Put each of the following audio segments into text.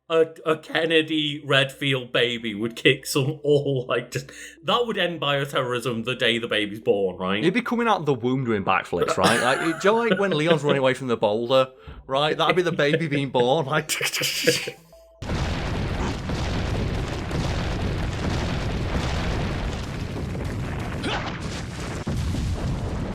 a Kennedy Redfield baby would kick some all, like, just... That would end bioterrorism the day the baby's born, right? He'd be coming out of the womb doing backflips, right? Like, do you know, like when Leon's running away from the boulder, right? That'd be the baby being born, like...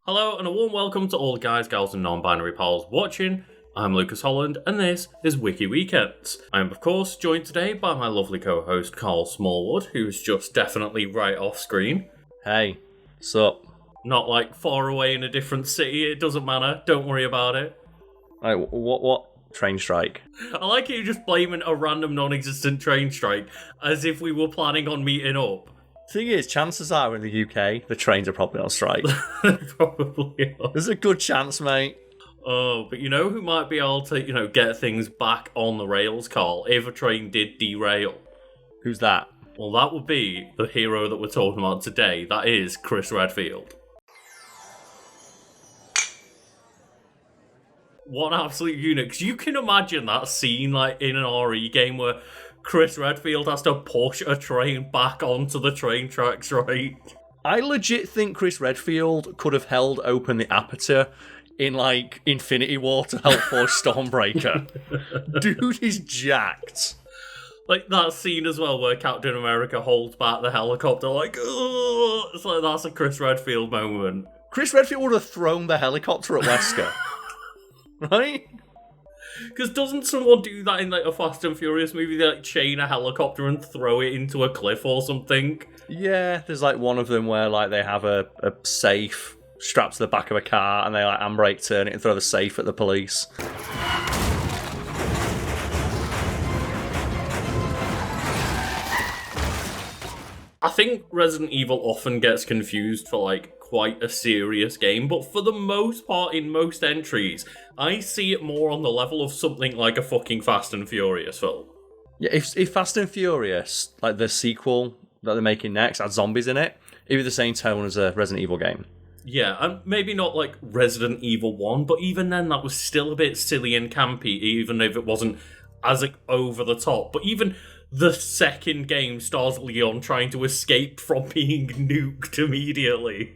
Hello, and a warm welcome to all guys, gals, and non-binary pals watching. I'm Lucas Holland, and this is Wiki Weekends. I am, of course, joined today by my lovely co-host, Karl Smallwood, who's just definitely right off screen. Hey, sup? Not, like, far away in a different city, it doesn't matter, don't worry about it. Like, what train strike? I like you just blaming a random non-existent train strike, as if we were planning on meeting up. Thing is, chances are in the UK, the trains are probably on strike. Probably are. There's a good chance, mate. Oh, but you know who might be able to, get things back on the rails, Carl, if a train did derail? Who's that? Well, that would be the hero that we're talking about today. That is Chris Redfield. What an absolute unit. 'Cause you can imagine that scene, like, in an RE game where Chris Redfield has to push a train back onto the train tracks, right? I legit think Chris Redfield could have held open the aperture in, like, Infinity War to help forge Stormbreaker. Dude is jacked. Like that scene as well where Captain America holds back the helicopter, like, ugh! It's like, that's a Chris Redfield moment. Chris Redfield would have thrown the helicopter at Wesker. Right? Because doesn't someone do that in, like, a Fast and Furious movie? They, like, chain a helicopter and throw it into a cliff or something? Yeah, there's, like, one of them where, like, they have a safe strapped to the back of a car and they, like, handbrake turn it and throw the safe at the police. I think Resident Evil often gets confused for, like, quite a serious game, but for the most part, in most entries, I see it more on the level of something like a fucking Fast and Furious film. Yeah, if Fast and Furious, like the sequel that they're making next, had zombies in it, it'd be the same tone as a Resident Evil game. Yeah, and maybe not like Resident Evil 1, but even then that was still a bit silly and campy, even if it wasn't as, like, over the top. But even the second game stars Leon trying to escape from being nuked immediately.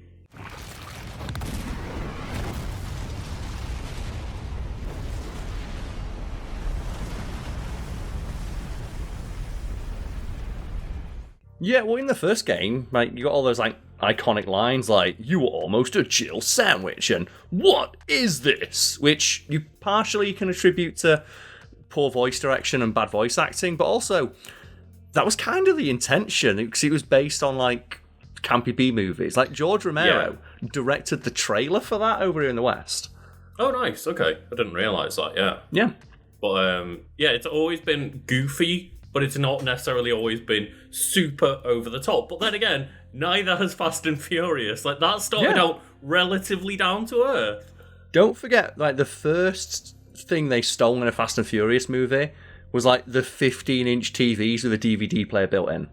Yeah, well, in the first game, like, you got all those, like, iconic lines like, "You were almost a Jill sandwich," and "What is this?" Which you partially can attribute to poor voice direction and bad voice acting, but also, that was kind of the intention, because it was based on, like, campy B-movies. Like, George Romero directed the trailer for that over here in the West. Oh, nice, okay. I didn't realise that, yeah. Yeah. But, it's always been goofy, but it's not necessarily always been super over the top. But then again, neither has Fast and Furious. Like, that started out relatively down to earth. Don't forget, like, the first thing they stole in a Fast and Furious movie was, like, the 15-inch TVs with a DVD player built in.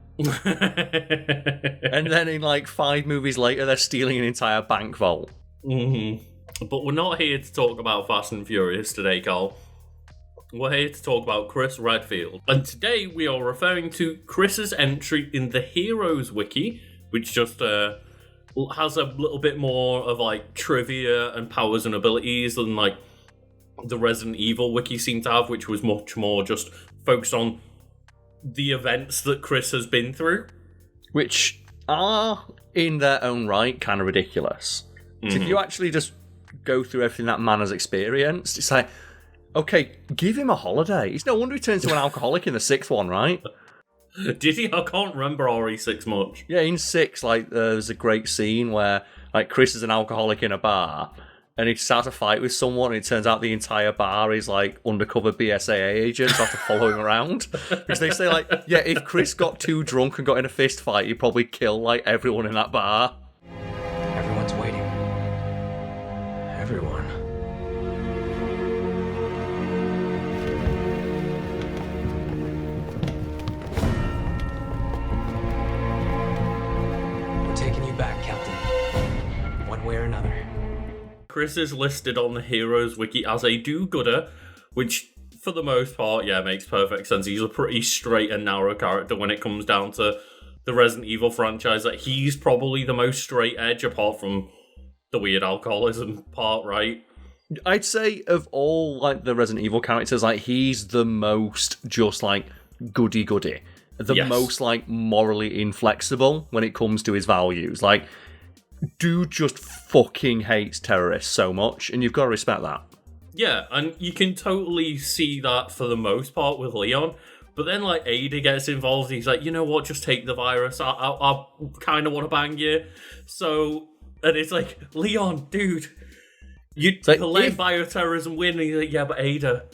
And then in, like, 5 movies later, they're stealing an entire bank vault. Mm-hmm. But we're not here to talk about Fast and Furious today, Carl. We're here to talk about Chris Redfield. And today we are referring to Chris's entry in the Heroes Wiki, which just has a little bit more of, like, trivia and powers and abilities than, like, the Resident Evil Wiki seemed to have, which was much more just focused on the events that Chris has been through. Which are, in their own right, kind of ridiculous. So if you actually just go through everything that man has experienced, it's like, okay, give him a holiday. It's no wonder he turned into an alcoholic in the 6th one, right? Did he? I can't remember RE6 much. Yeah, in 6, like, there's a great scene where, like, Chris is an alcoholic in a bar, and he starts a fight with someone, and it turns out the entire bar is, like, undercover BSAA agents have to follow him around. Because they say, like, yeah, if Chris got too drunk and got in a fist fight, he'd probably kill, like, everyone in that bar. Everyone's waiting. Everyone. We're taking you back, Captain. One way or another. Chris is listed on the Heroes Wiki as a do-gooder, which for the most part, yeah, makes perfect sense. He's a pretty straight and narrow character when it comes down to the Resident Evil franchise. Like, he's probably the most straight edge, apart from the weird alcoholism part, right? I'd say of all like the Resident Evil characters, like he's the most just like goody, the most like morally inflexible when it comes to his values. Like, dude just fucking hates terrorists so much, and you've got to respect that. Yeah, and you can totally see that for the most part with Leon. But then, like, Ada gets involved. He's like, you know what? Just take the virus. I kind of want to bang you. So, and it's like, Leon, dude, you like, let bioterrorism win. And he's like, yeah, but Ada,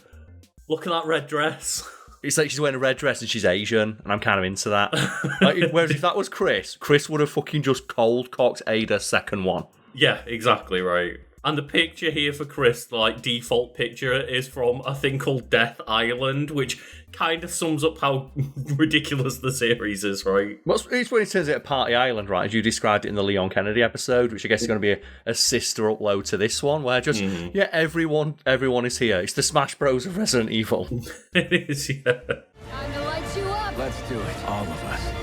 look at that red dress. It's like she's wearing a red dress and she's Asian, and I'm kind of into that. Like, whereas if that was Chris would have fucking just cold-cocked Ada second one. Yeah, exactly right. And the picture here for Chris, the like default picture, is from a thing called Death Island, which kind of sums up how ridiculous the series is, right? Well, it's when it turns into Party Island, right? As you described it in the Leon Kennedy episode, which I guess is going to be a sister upload to this one, where just everyone is here. It's the Smash Bros of Resident Evil. It is, yeah. Time to light you up. Let's do it, all of us.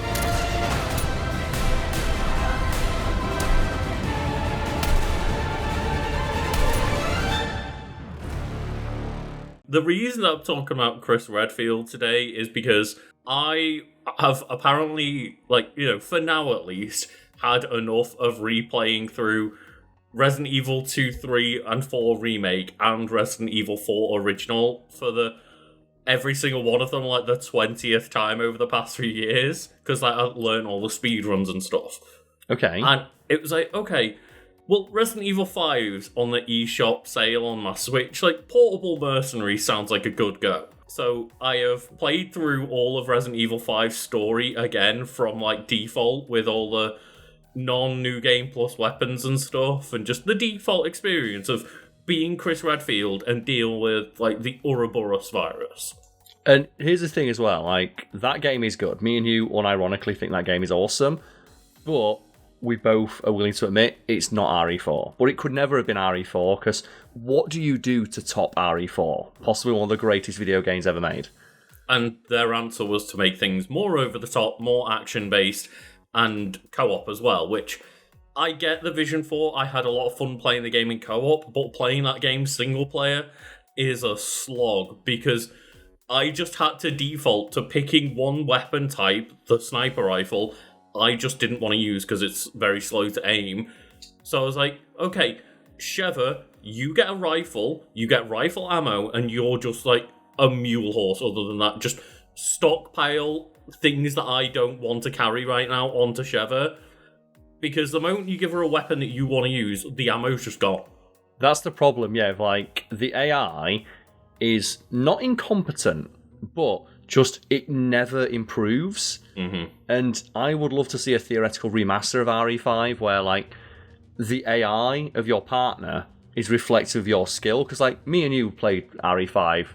The reason that I'm talking about Chris Redfield today is because I have apparently, like, you know, for now at least, had enough of replaying through Resident Evil 2, 3, and 4 Remake and Resident Evil 4 Original for every single one of them, like, the 20th time over the past few years, because, like, I learned all the speedruns and stuff. Okay. And it was like, okay, well, Resident Evil 5's on the eShop sale on my Switch. Like, Portable Mercenary sounds like a good go. So I have played through all of Resident Evil 5's story again from, like, default with all the non-New Game Plus weapons and stuff, and just the default experience of being Chris Redfield and deal with, like, the Ouroboros virus. And here's the thing as well, like, that game is good. Me and you unironically think that game is awesome, but we both are willing to admit it's not RE4. But it could never have been RE4, because what do you do to top RE4? Possibly one of the greatest video games ever made. And their answer was to make things more over the top, more action-based, and co-op as well, which I get the vision for. I had a lot of fun playing the game in co-op, but playing that game single-player is a slog, because I just had to default to picking one weapon type, the sniper rifle, I just didn't want to use because it's very slow to aim. So I was like, okay, Sheva, you get a rifle, you get rifle ammo, and you're just like a mule horse. Other than that, just stockpile things that I don't want to carry right now onto Sheva. Because the moment you give her a weapon that you want to use, the ammo's just gone. That's the problem, yeah. Like, the AI is not incompetent, but just it never improves. Mm-hmm. And I would love to see a theoretical remaster of RE5 where, like, the AI of your partner is reflective of your skill. Because, like, me and you played RE5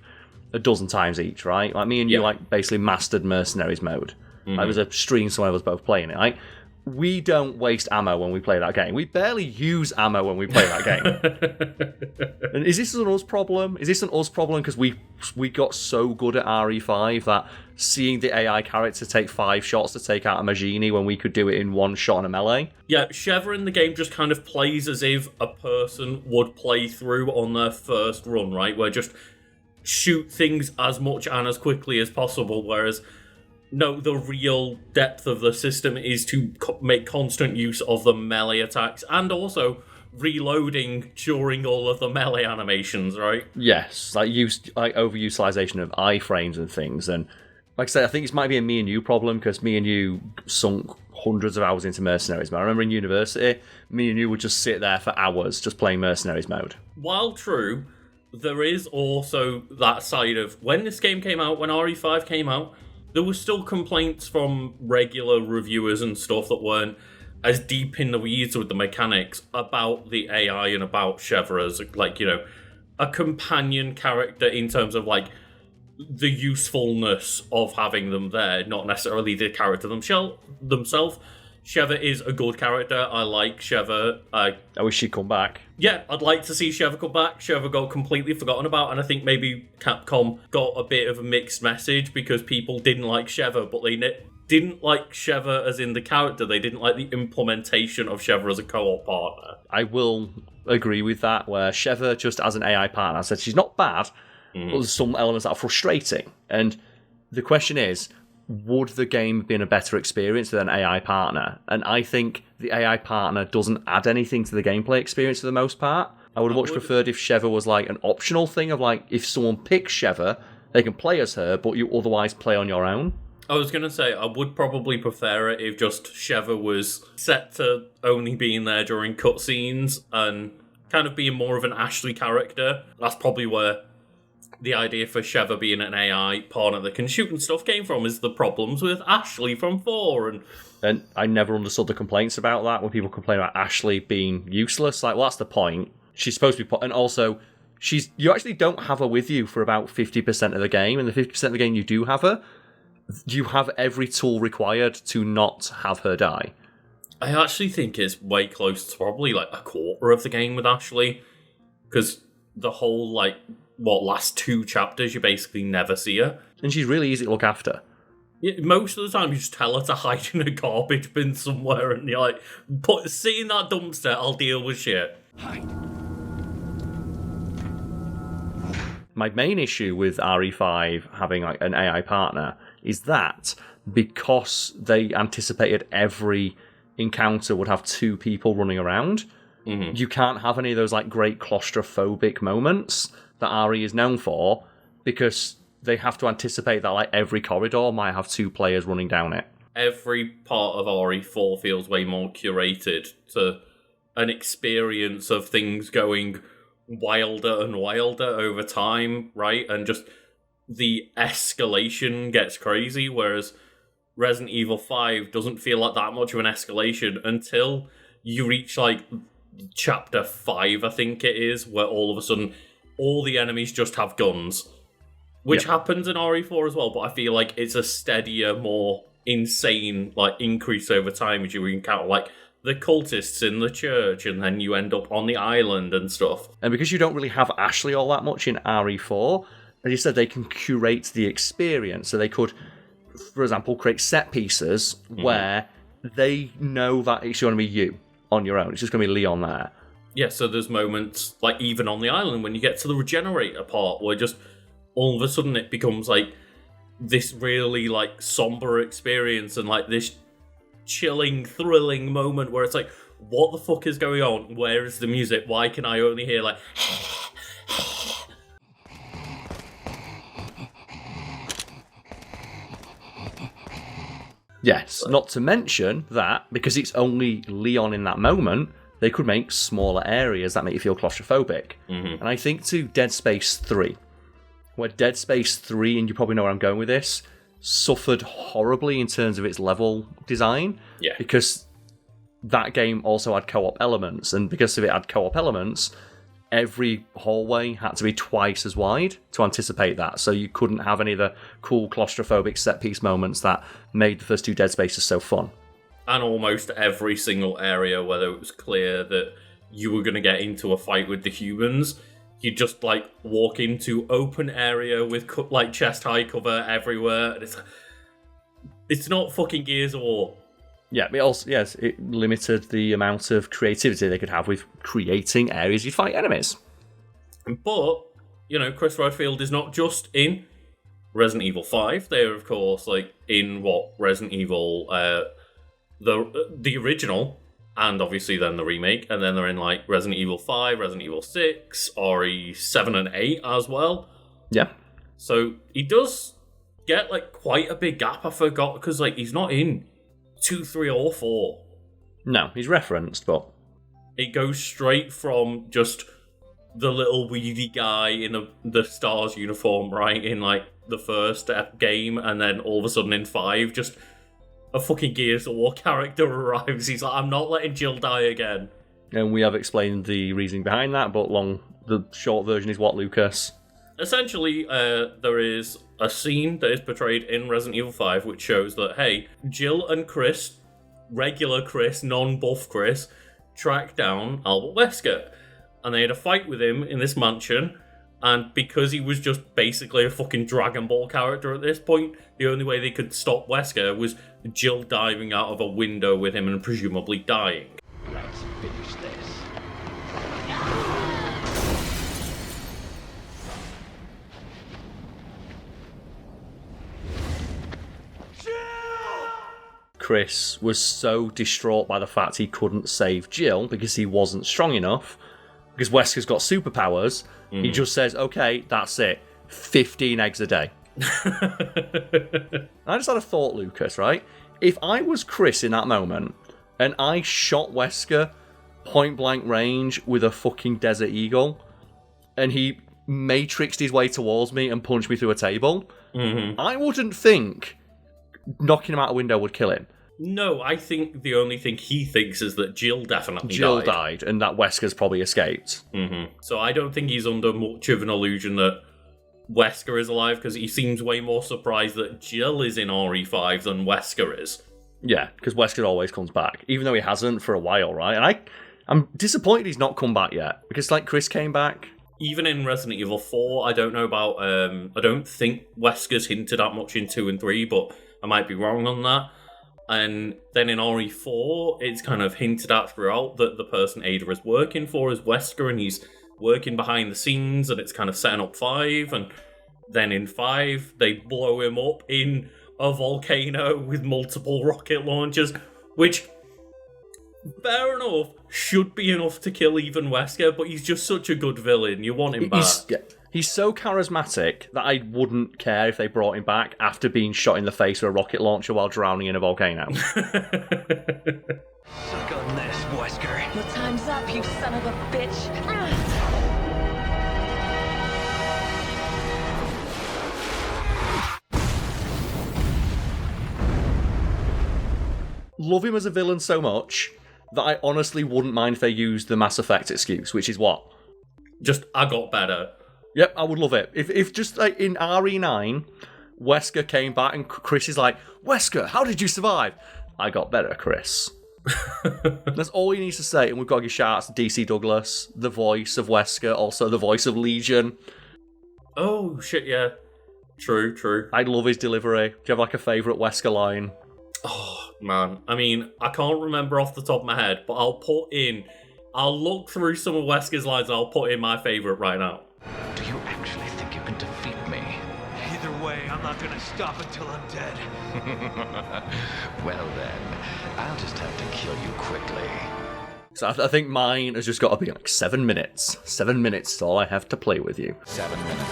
a dozen times each, right? Like, me and you, like, basically mastered Mercenaries mode. Mm-hmm. Like, there was a stream somewhere of us both playing it. Like, we don't waste ammo when we play that game. We barely use ammo when we play that game. And is this an us problem? Is this an us problem because we got so good at RE5 that seeing the AI character take 5 shots to take out a Magini when we could do it in 1 shot on a melee? Yeah, Sheva in the game just kind of plays as if a person would play through on their first run, right? Where just shoot things as much and as quickly as possible, whereas no, the real depth of the system is to make constant use of the melee attacks and also reloading during all of the melee animations, right? Yes, like overutilization of iframes and things. And like I said, I think this might be a me and you problem because me and you sunk hundreds of hours into Mercenaries mode. I remember in university, me and you would just sit there for hours just playing Mercenaries mode. While true, there is also that side of when this game came out, when RE5 came out, there were still complaints from regular reviewers and stuff that weren't as deep in the weeds with the mechanics about the AI and about Sheva as, like, you know, a companion character in terms of, like, the usefulness of having them there, not necessarily the character themselves. Sheva is a good character. I like Sheva. I wish she'd come back. Yeah, I'd like to see Sheva come back. Sheva got completely forgotten about, and I think maybe Capcom got a bit of a mixed message because people didn't like Sheva, but they didn't like Sheva as in the character. They didn't like the implementation of Sheva as a co-op partner. I will agree with that, where Sheva, just as an AI partner, I said she's not bad, but there's some elements that are frustrating. And the question is, would the game have been a better experience with an AI partner? And I think the AI partner doesn't add anything to the gameplay experience for the most part. I would have much preferred if Sheva was like an optional thing of like, if someone picks Sheva, they can play as her, but you otherwise play on your own. I was going to say, I would probably prefer it if just Sheva was set to only being there during cutscenes and kind of being more of an Ashley character. That's probably where the idea for Sheva being an AI partner that can shoot and stuff came from, is the problems with Ashley from 4. And I never understood the complaints about that, when people complain about Ashley being useless. Like, well, that's the point. She's supposed to be... And also, you actually don't have her with you for about 50% of the game, and the 50% of the game you do have her, you have every tool required to not have her die. I actually think it's way close to probably like a quarter of the game with Ashley, because the whole, like, last 2 chapters, you basically never see her. And she's really easy to look after. Yeah, most of the time, you just tell her to hide in a garbage bin somewhere, and you're like, see in that dumpster, I'll deal with shit. Hide. My main issue with RE5 having like an AI partner is that because they anticipated every encounter would have 2 people running around, you can't have any of those like great claustrophobic moments that RE is known for, because they have to anticipate that like every corridor might have 2 players running down it. Every part of RE4 feels way more curated to an experience of things going wilder and wilder over time, right? And just the escalation gets crazy, whereas Resident Evil 5 doesn't feel like that much of an escalation until you reach like chapter 5, I think it is, where all of a sudden all the enemies just have guns, which happens in RE4 as well, but I feel like it's a steadier, more insane like increase over time as you encounter like the cultists in the church, and then you end up on the island and stuff. And because you don't really have Ashley all that much in RE4, as you said, they can curate the experience. So they could, for example, create set pieces where they know that it's going to be you on your own. It's just going to be Leon there. Yeah, so there's moments, like even on the island, when you get to the regenerator part, where just all of a sudden it becomes like this really like somber experience and like this chilling, thrilling moment where it's like, what the fuck is going on? Where is the music? Why can I only hear like... Yes, not to mention that, because it's only Leon in that moment, they could make smaller areas that make you feel claustrophobic. And I think to Dead Space 3, where Dead Space 3, and you probably know where I'm going with this, suffered horribly in terms of its level design. Yeah. Because that game also had co-op elements, and because of it had co-op elements, every hallway had to be twice as wide to anticipate that, so you couldn't have any of the cool claustrophobic set-piece moments that made the first 2 Dead Spaces so fun. And almost every single area, whether it was clear that you were going to get into a fight with the humans, you just like walk into open area with like chest-high cover everywhere, and it's not fucking Gears of War. Yeah, it also, yes, it limited the amount of creativity they could have with creating areas you'd fight enemies. But, you know, Chris Redfield is not just in Resident Evil 5. They're, of course, like, in Resident Evil, the original, and obviously then the remake, and then they're in, like, Resident Evil 5, Resident Evil 6, RE7 and 8 as well. Yeah. So he does get, like, quite a big gap. I forgot, because, like, he's not in 2, 3, or 4. No, he's referenced, but it goes straight from just the little weedy guy in the Stars uniform, right, in like the first game, and then all of a sudden in 5, just a fucking Gears of War character arrives. He's like, I'm not letting Jill die again. And we have explained the reasoning behind that, but the short version is what, Lucas? Essentially, there is a scene that is portrayed in Resident Evil 5 which shows that, hey, Jill and Chris regular Chris, non-buff Chris, tracked down Albert Wesker. And they had a fight with him in this mansion. And because he was just basically a fucking Dragon Ball character at this point, the only way they could stop Wesker was Jill diving out of a window with him and presumably dying. Let's finish this. Chris was so distraught by the fact he couldn't save Jill because he wasn't strong enough, because Wesker's got superpowers, he just says, okay, that's it. 15 eggs a day. I just had a thought, Lucas, right? If I was Chris in that moment, and I shot Wesker point blank range with a fucking Desert Eagle, and he matrixed his way towards me and punched me through a table, I wouldn't think knocking him out a window would kill him. No, I think the only thing he thinks is that Jill definitely Jill died, and that Wesker's probably escaped. So I don't think he's under much of an illusion that Wesker is alive, because he seems way more surprised that Jill is in RE5 than Wesker is. Yeah, because Wesker always comes back, even though he hasn't for a while, right? And I'm disappointed he's not come back yet, because like Chris came back. Even in Resident Evil 4, I don't know about, I don't think Wesker's hinted that much in 2 and 3, but I might be wrong on that. And then in RE4, it's kind of hinted at throughout that the person Ada is working for is Wesker, and he's working behind the scenes, and it's kind of setting up 5. And then in 5, they blow him up in a volcano with multiple rocket launchers, which, fair enough, should be enough to kill even Wesker, but he's just such a good villain. You want him back. He's so charismatic that I wouldn't care if they brought him back after being shot in the face with a rocket launcher while drowning in a volcano. Suck on this, Wesker. Your time's up, you son of a bitch. Love him as a villain so much that I honestly wouldn't mind if they used the Mass Effect excuse, which is what? Just, I got better. Yep, I would love it. If just like in RE9, Wesker came back and Chris is like, Wesker, how did you survive? I got better, Chris. That's all he needs to say, and we've got to give shout-outs to DC Douglas, the voice of Wesker, also the voice of Legion. Oh, shit, yeah. True. I love his delivery. Do you have like a favourite Wesker line? Oh, man. I mean, I can't remember off the top of my head, but I'll look through some of Wesker's lines and I'll put in my favourite right now. Do you actually think you can defeat me? Either way, I'm not gonna stop until I'm dead. Well then, I'll just have to kill you quickly. So I think mine has just got to be like 7 minutes. 7 minutes is all I have to play with you. 7 minutes.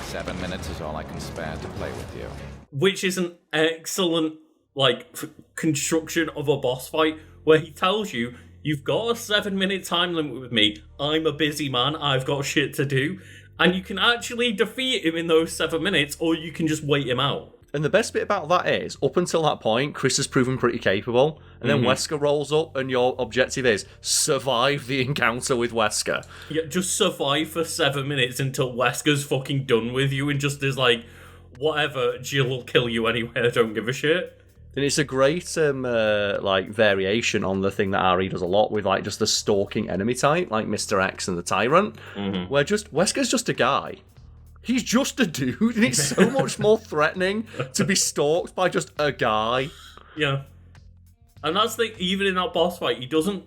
7 minutes is all I can spare to play with you. Which is an excellent, construction of a boss fight where he tells you, you've got a 7-minute time limit with me. I'm a busy man. I've got shit to do. And you can actually defeat him in those 7 minutes, or you can just wait him out. And the best bit about that is, up until that point, Chris has proven pretty capable. And then Wesker rolls up, and your objective is survive the encounter with Wesker. Yeah, just survive for 7 minutes until Wesker's fucking done with you and just is like, whatever, Jill will kill you anyway. I don't give a shit. And it's a great variation on the thing that RE does a lot with just the stalking enemy type, like Mr. X and the Tyrant, where just Wesker's just a guy. He's just a dude, and it's so much more threatening to be stalked by just a guy. Yeah. And that's the even in that boss fight, he doesn't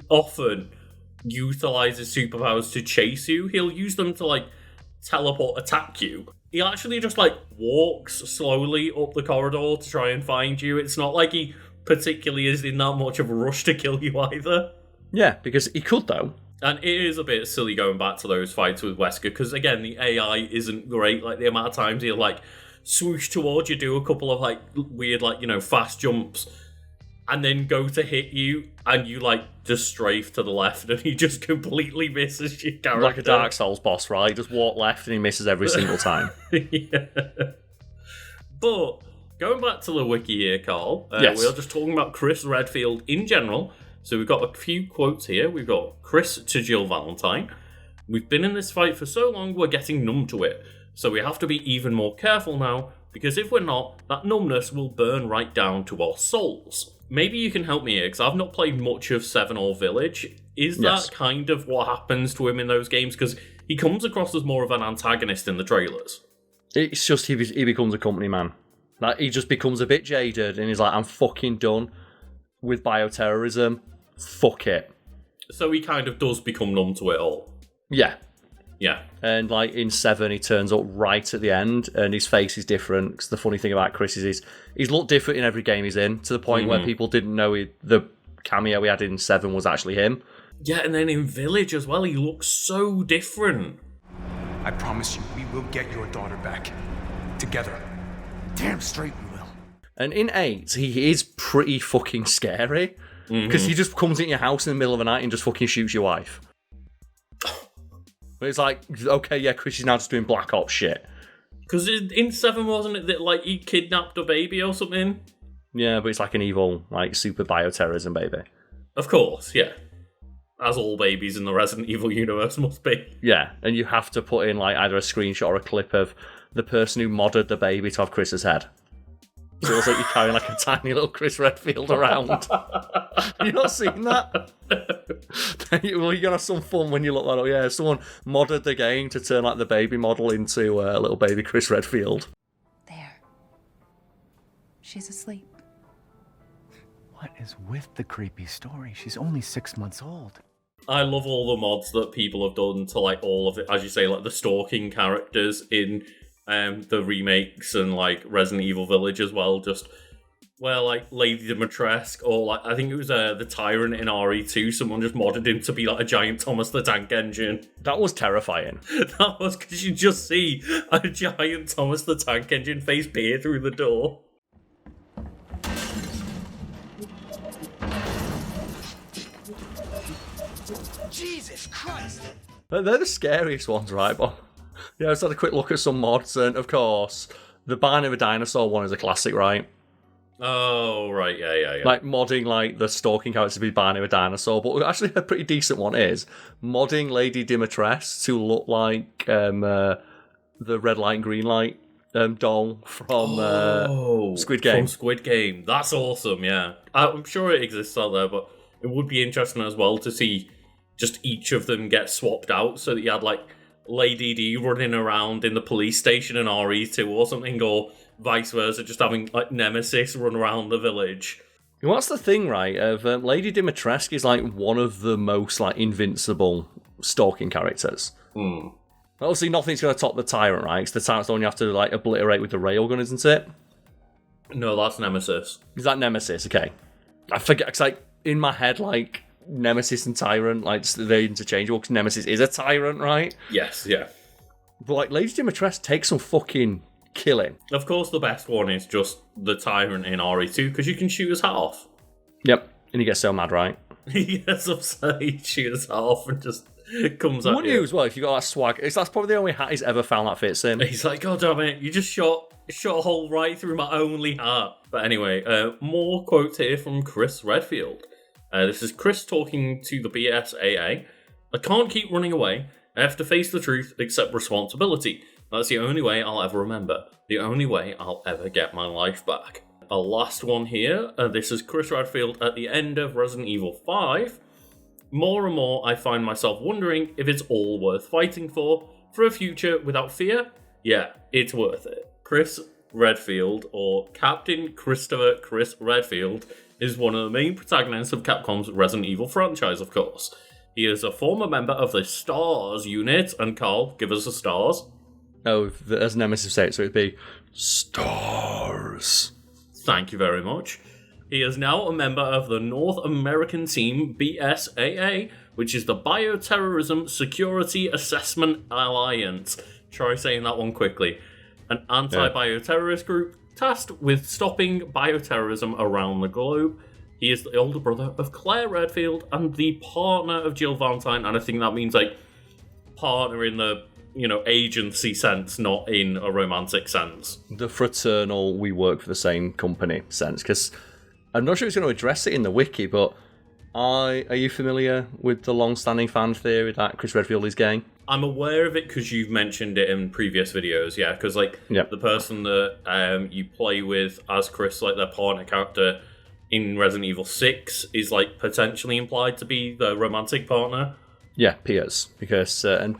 often utilize his superpowers to chase you. He'll use them to teleport attack you. He actually just walks slowly up the corridor to try and find you. It's not like he particularly is in that much of a rush to kill you either. Yeah, because he could though. And it is a bit silly going back to those fights with Wesker, because again, the AI isn't great. The amount of times he'll swoosh towards you, do a couple of weird fast jumps, and then go to hit you, and you just strafe to the left, and he just completely misses your character. Like a Dark Souls boss, right? Just walk left and he misses every single time. Yeah. But going back to the wiki here, Carl, yes. We are just talking about Chris Redfield in general. So we've got a few quotes here. We've got Chris to Jill Valentine. We've been in this fight for so long, we're getting numb to it. So we have to be even more careful now, because if we're not, that numbness will burn right down to our souls. maybe you can help me here, because I've not played much of 7 or Village. Is that kind of what happens to him in those games? Because he comes across as more of an antagonist in the trailers. It's just he becomes a company man. Like, he just becomes a bit jaded, and he's like, I'm fucking done with bioterrorism. Fuck it. So he kind of does become numb to it all. Yeah. Yeah. And like in 7, he turns up right at the end, and his face is different. Because the funny thing about Chris is he's looked different in every game he's in, to the point where people didn't know the cameo he had in 7 was actually him. Yeah, and then in Village as well, he looks so different. I promise you, we will get your daughter back. Together. Damn straight we will. And in 8, he is pretty fucking scary. Because he just comes into your house in the middle of the night and just fucking shoots your wife. But it's like, okay, yeah, Chris is now just doing Black Ops shit. Because in 7, wasn't it that, like, he kidnapped a baby or something? Yeah, but it's like an evil, like, super bioterrorism baby. Of course, yeah. As all babies in the Resident Evil universe must be. Yeah, and you have to put in, like, either a screenshot or a clip of the person who modded the baby to have Chris's head. So it looks like you're carrying, like, a tiny little Chris Redfield around. Have you not seen that? Well, you're going to have some fun when you look that up. Yeah, someone modded the game to turn, like, the baby model into a little baby Chris Redfield. There. She's asleep. What is with the creepy story? She's only 6 months old. I love all the mods that people have done to, like, all of it, as you say, like, the stalking characters in the remakes and, like, Resident Evil Village as well. Just, well, like, Lady Dimitrescu, or, like, I think it was the Tyrant in RE2. Someone just modded him to be, like, a giant Thomas the Tank Engine. That was terrifying. That was because you just see a giant Thomas the Tank Engine face peer through the door. Jesus Christ! They're the scariest ones, right? But yeah, I just had a quick look at some mods, and of course, the Barn of a Dinosaur one is a classic, right? Oh, right, yeah. Like, modding, like, the stalking character to be Barn of a Dinosaur, but actually a pretty decent one is modding Lady Dimitrescu to look like the red light and green light doll from Squid Game. From Squid Game. That's awesome, yeah. I'm sure it exists out there, but it would be interesting as well to see just each of them get swapped out, so that you had, like, Lady D running around in the police station in RE2 or something, or vice versa, just having, like, Nemesis run around the village. Well, that's the thing, right? Of Lady Dimitrescu is, like, one of the most, like, invincible stalking characters. Obviously, nothing's going to top the Tyrant, right? Because the Tyrant's the one you have to, like, obliterate with the railgun, isn't it? No, that's Nemesis. Is that Nemesis? Okay. I forget, because, like, in my head, like, Nemesis and Tyrant, like, they're interchangeable, because Nemesis is a Tyrant, right? Yes, yeah. But, like, Lady Dimitrescu takes some fucking killing. Of course, the best one is just the Tyrant in RE2, because you can shoot his hat off. Yep, and he gets so mad, right? He gets upset, he shoots his hat off and just comes at Wouldn't you as well, if you got that swag? That's probably the only hat he's ever found that fits him. He's like, God damn it, you just shot a hole right through my only hat. But anyway, more quotes here from Chris Redfield. This is Chris talking to the BSAA. I can't keep running away. I have to face the truth, accept responsibility. That's the only way I'll ever remember. The only way I'll ever get my life back. A last one here. This is Chris Redfield at the end of Resident Evil 5. More and more, I find myself wondering if it's all worth fighting for a future without fear? Yeah, it's worth it. Chris Redfield, or Captain Christopher Chris Redfield, is one of the main protagonists of Capcom's Resident Evil franchise, of course. He is a former member of the STARS unit, and Carl, give us the STARS. Oh, as Nemesis said, so it'd be STARS. Thank you very much. He is now a member of the North American team BSAA, which is the Bioterrorism Security Assessment Alliance. Try saying that one quickly. An anti-bioterrorist group tasked with stopping bioterrorism around the globe. He is the older brother of Claire Redfield and the partner of Jill Valentine, and I think that means, like, partner in the, agency sense, not in a romantic sense. The fraternal, we work for the same company sense, because I'm not sure it's going to address it in the wiki, but are you familiar with the long-standing fan theory that Chris Redfield is gay? I'm aware of it because you've mentioned it in previous videos, yeah, because, like, the person that you play with as Chris, like, their partner character, in Resident Evil 6 is like potentially implied to be the romantic partner. Yeah, Pierce, because and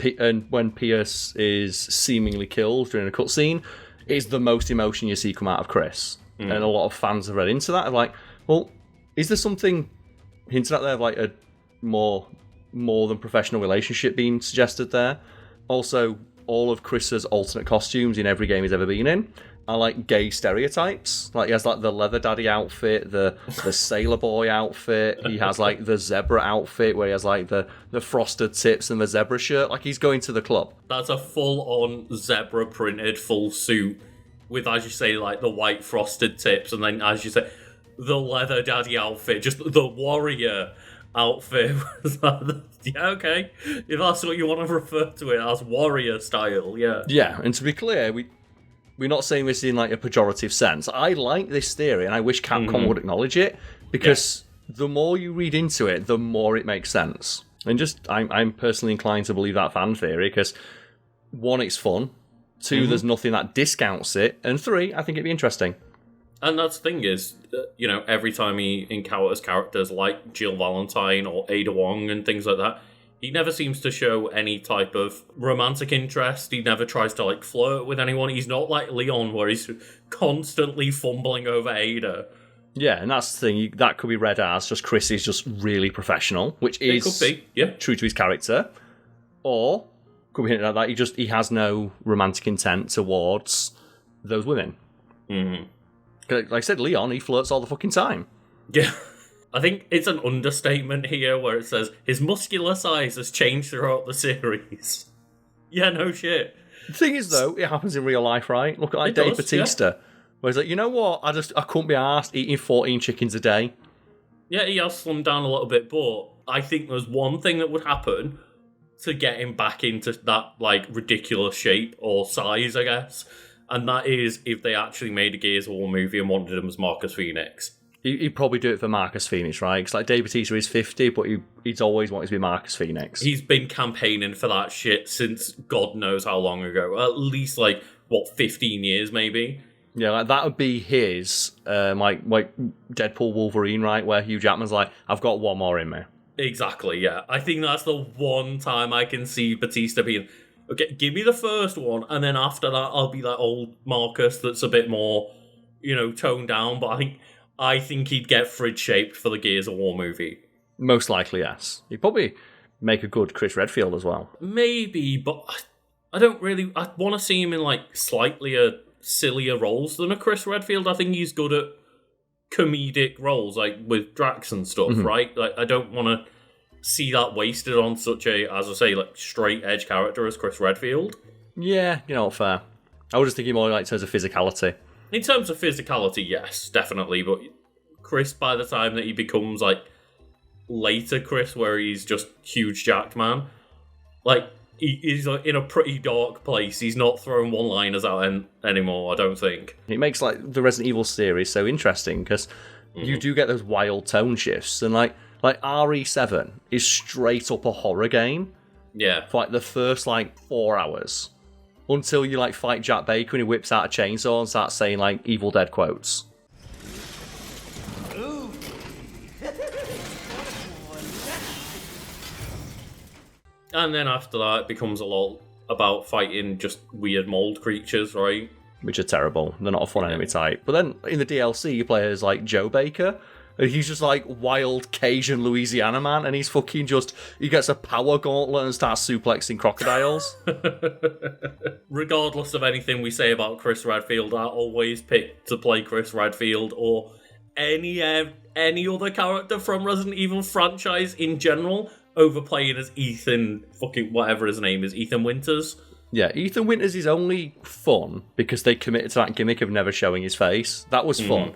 when Pierce is seemingly killed during a cutscene, it's the most emotion you see come out of Chris, and a lot of fans have read into that. Of like, well, is there something hinted at there, of like a more than professional relationship being suggested there? Also, all of Chris's alternate costumes in every game he's ever been in are like gay stereotypes. Like he has like the leather daddy outfit, the sailor boy outfit. He has like the zebra outfit where he has like the frosted tips and the zebra shirt. Like he's going to the club. That's a full-on zebra printed full suit with, as you say, like the white frosted tips, and then, as you say, the leather daddy outfit, just the warrior outfit. Yeah, okay. If that's what you want to refer to it as, warrior style, yeah. Yeah, and to be clear, we're not saying this in like a pejorative sense. I like this theory, and I wish Capcom would acknowledge it, because the more you read into it, the more it makes sense. And just, I'm personally inclined to believe that fan theory, because 1, it's fun, 2, there's nothing that discounts it, and 3, I think it'd be interesting. And that's the thing is, every time he encounters characters like Jill Valentine or Ada Wong and things like that, he never seems to show any type of romantic interest. He never tries to, like, flirt with anyone. He's not like Leon, where he's constantly fumbling over Ada. Yeah, and that's the thing. That could be read as just Chris is just really professional, which is it could be, yeah, true to his character. Or could be hinted at that he has no romantic intent towards those women. Mm-hmm. Like I said, Leon, he flirts all the fucking time. Yeah. I think it's an understatement here where it says his muscular size has changed throughout the series. Yeah, no shit. The thing is, though, it happens in real life, right? Look at like Dave Bautista, where he's like, you know what? I couldn't be arsed eating 14 chickens a day. Yeah, he has slimmed down a little bit, but I think there's one thing that would happen to get him back into that like ridiculous shape or size, I guess. And that is if they actually made a Gears of War movie and wanted him as Marcus Phoenix. He'd probably do it for Marcus Phoenix, right? Because like Dave Bautista is 50, but he's always wanted to be Marcus Phoenix. He's been campaigning for that shit since God knows how long ago. At least 15 years maybe. Yeah, like that would be his like Deadpool Wolverine, right? Where Hugh Jackman's like, I've got one more in me. Exactly, yeah. I think that's the one time I can see Bautista being, okay, give me the first one, and then after that, I'll be that old Marcus that's a bit more, toned down. But I think he'd get fridge shaped for the Gears of War movie. Most likely, yes. He'd probably make a good Chris Redfield as well. Maybe, but I don't really. I want to see him in slightly sillier roles than a Chris Redfield. I think he's good at comedic roles, like with Drax and stuff, right? Like I don't want to see that wasted on such a, as I say, straight edge character as Chris Redfield. Yeah, fair. I was just thinking more in terms of physicality. In terms of physicality, yes, definitely. But Chris, by the time that he becomes later Chris, where he's just huge jacked man, he's in a pretty dark place. He's not throwing one-liners out anymore, I don't think. It makes the Resident Evil series so interesting because you do get those wild tone shifts, and like RE7 is straight up a horror game. Yeah. For the first 4 hours. Until you fight Jack Baker and he whips out a chainsaw and starts saying Evil Dead quotes. And then after that, it becomes a lot about fighting just weird mold creatures, right? Which are terrible. They're not a fun enemy type. But then in the DLC, you play as Joe Baker. And he's just wild Cajun Louisiana man, and he's fucking he gets a power gauntlet and starts suplexing crocodiles. Regardless of anything we say about Chris Redfield, I always pick to play Chris Redfield or any other character from Resident Evil franchise in general over playing as Ethan, fucking whatever his name is, Ethan Winters. Yeah, Ethan Winters is only fun because they committed to that gimmick of never showing his face. That was fun.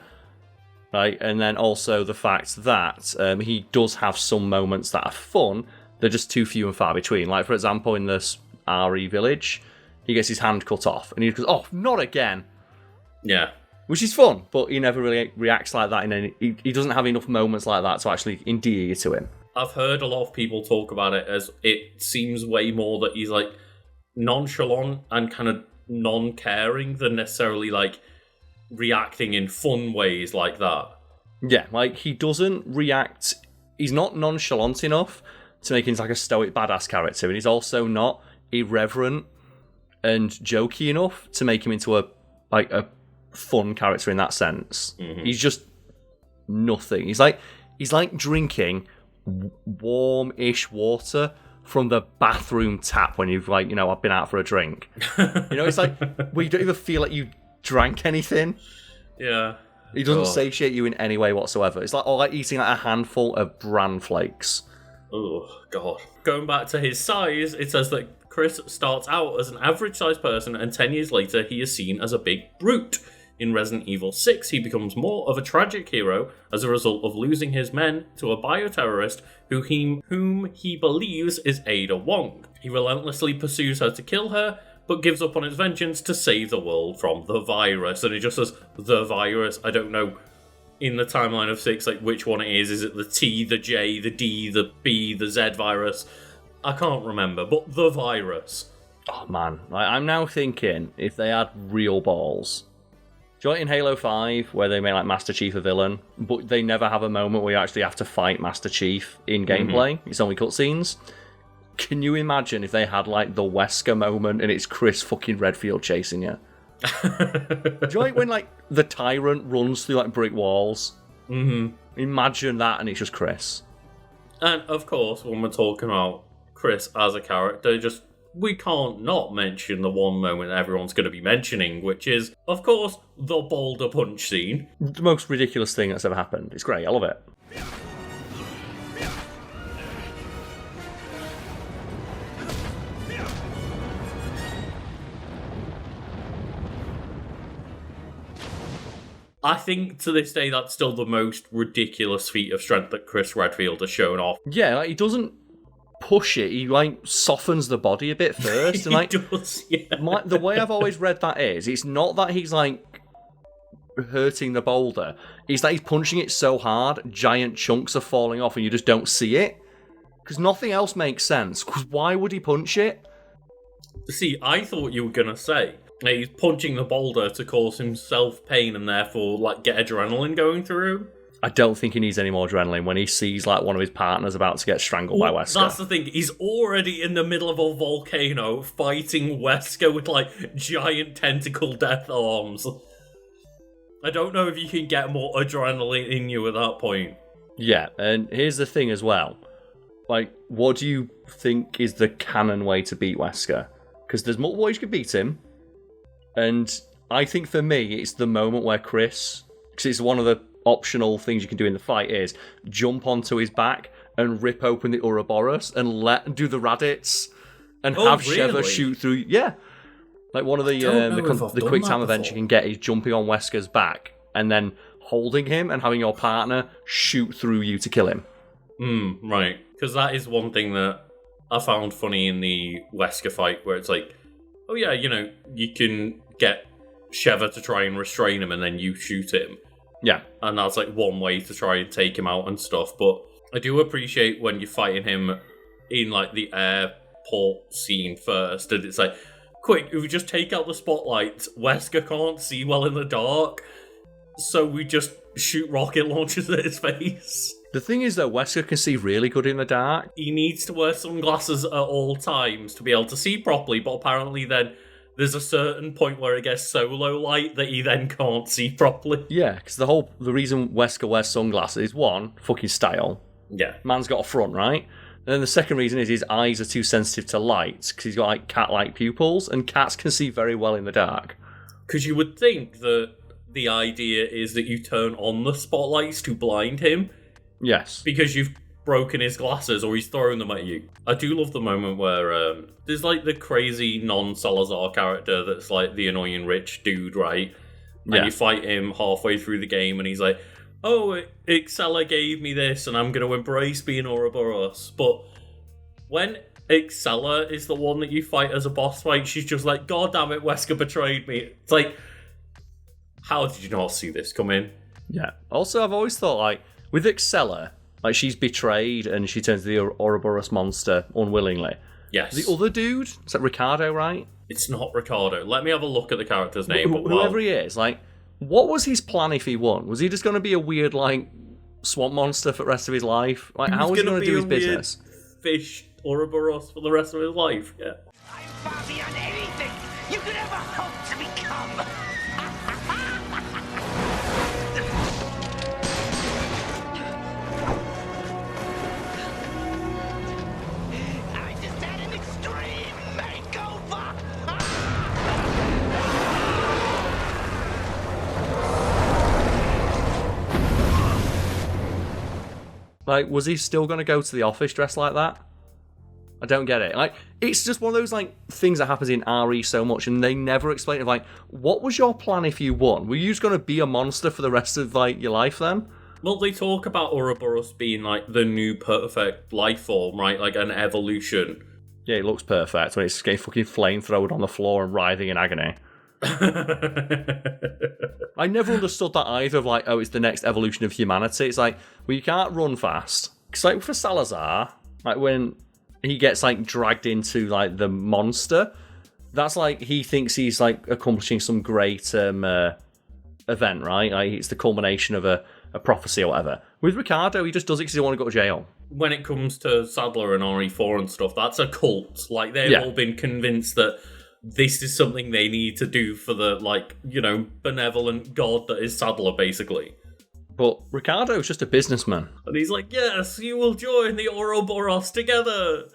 Right, and then also the fact that he does have some moments that are fun, they're just too few and far between. Like, for example, in this RE village, he gets his hand cut off, and he goes, "Oh, not again!" Yeah. Which is fun, but he never really reacts like that. He doesn't have enough moments like that to actually endear you to him. I've heard a lot of people talk about it as it seems way more that he's nonchalant and kind of non-caring than necessarily reacting in fun ways like that. Yeah, like, he doesn't react... He's not nonchalant enough to make him like a stoic badass character, and he's also not irreverent and jokey enough to make him into a fun character in that sense. Mm-hmm. He's just nothing. He's like drinking warm-ish water from the bathroom tap when you've I've been out for a drink. It's like where you don't even feel like you drank anything. Yeah. He doesn't satiate you in any way whatsoever. It's like eating a handful of bran flakes. Oh, God. Going back to his size, it says that Chris starts out as an average-sized person, and 10 years later, he is seen as a big brute. In Resident Evil 6, he becomes more of a tragic hero as a result of losing his men to a bioterrorist whom he believes is Ada Wong. He relentlessly pursues her to kill her, but gives up on his vengeance to save the world from the virus. And it just says, the virus. I don't know, in the timeline of 6, which one it is. Is it the T, the J, the D, the B, the Z virus? I can't remember, but the virus. Oh, man. I'm now thinking, if they had real balls... Do you know in Halo 5, where they make Master Chief a villain, but they never have a moment where you actually have to fight Master Chief in gameplay? Mm-hmm. It's only cutscenes. Can you imagine if they had the Wesker moment and it's Chris fucking Redfield chasing you? Do you know when the tyrant runs through brick walls? Mm-hmm. Imagine that, and it's just Chris. And of course, when we're talking about Chris as a character, we can't not mention the one moment everyone's going to be mentioning, which is, of course, the boulder punch scene. The most ridiculous thing that's ever happened. It's great. I love it. I think to this day that's still the most ridiculous feat of strength that Chris Redfield has shown off. Yeah, he doesn't push it. He softens the body a bit first. And he does, yeah. The way I've always read that is, it's not that he's hurting the boulder. It's that he's punching it so hard, giant chunks are falling off, and you just don't see it. Because nothing else makes sense. Because why would he punch it? See, I thought you were gonna say he's punching the boulder to cause himself pain and therefore get adrenaline going through. I don't think he needs any more adrenaline when he sees one of his partners about to get strangled by Wesker. That's the thing. He's already in the middle of a volcano fighting Wesker with giant tentacle death arms. I don't know if you can get more adrenaline in you at that point. Yeah, and here's the thing as well. What do you think is the canon way to beat Wesker? Because there's multiple ways you can beat him. And I think for me, it's the moment where Chris, because it's one of the optional things you can do in the fight, is jump onto his back and rip open the Ouroboros and do the Raditz and have Sheva shoot through. Yeah. One of the quick time events you can get is jumping on Wesker's back and then holding him and having your partner shoot through you to kill him. Right. Because that is one thing that I found funny in the Wesker fight, where it's oh yeah, you can get Sheva to try and restrain him and then you shoot him. Yeah. And that's one way to try and take him out and stuff. But I do appreciate when you're fighting him in the airport scene first, and it's quick, if we just take out the spotlights, Wesker can't see well in the dark, so we just shoot rocket launchers at his face. The thing is, though, Wesker can see really good in the dark. He needs to wear sunglasses at all times to be able to see properly, but apparently then there's a certain point where it gets so low light that he then can't see properly. Yeah, because the reason Wesker wears sunglasses is, one, fucking style. Yeah. Man's got a front, right? And then the second reason is his eyes are too sensitive to light, because he's got cat-like pupils, and cats can see very well in the dark. Because you would think that the idea is that you turn on the spotlights to blind him. Yes. Because you've broken his glasses or he's throwing them at you. I do love the moment where there's the crazy non-Salazar character that's the annoying rich dude, right? And you fight him halfway through the game and he's oh, Excella gave me this and I'm going to embrace being Ouroboros. But when Excella is the one that you fight as a boss fight, she's just God damn it, Wesker betrayed me. It's how did you not see this come in? Yeah. Also, I've always thought, with Excella, she's betrayed and she turns the Ouroboros monster unwillingly. Yes. The other dude, is that Ricardo, right? It's not Ricardo. Let me have a look at the character's name. Whoever he is, what was his plan if he won? Was he just going to be a weird, like, swamp monster for the rest of his life? Like, how was he going to do his business? Fish Ouroboros for the rest of his life, yeah. I'm far beyond anything you could ever hope to become. I just had an extreme makeover. Like, was he still going to go to the office dressed like that? I don't get it. Like, it's just one of those, like, things that happens in RE so much, and they never explain it. Like, what was your plan if you won? Were you just going to be a monster for the rest of, like, your life then? Well, they talk about Ouroboros being, like, the new perfect life form, right? Like, an evolution. Yeah, it looks perfect when it's getting fucking flamethrowered on the floor and writhing in agony. I never understood that either, of like, oh, it's the next evolution of humanity. It's like, well, you can't run fast. Because, like, for Salazar, like, when he gets, like, dragged into, like, the monster, that's like, he thinks he's, like, accomplishing some great event, right? Like, it's the culmination of a prophecy or whatever. With Ricardo, he just does it because he doesn't want to go to jail. When it comes to Sadler and RE4 and stuff, that's a cult. Like, they've all been convinced that this is something they need to do for the, like, you know, benevolent god that is Sadler, basically. But Ricardo's just a businessman. And he's like, yes, you will join the Ouroboros together.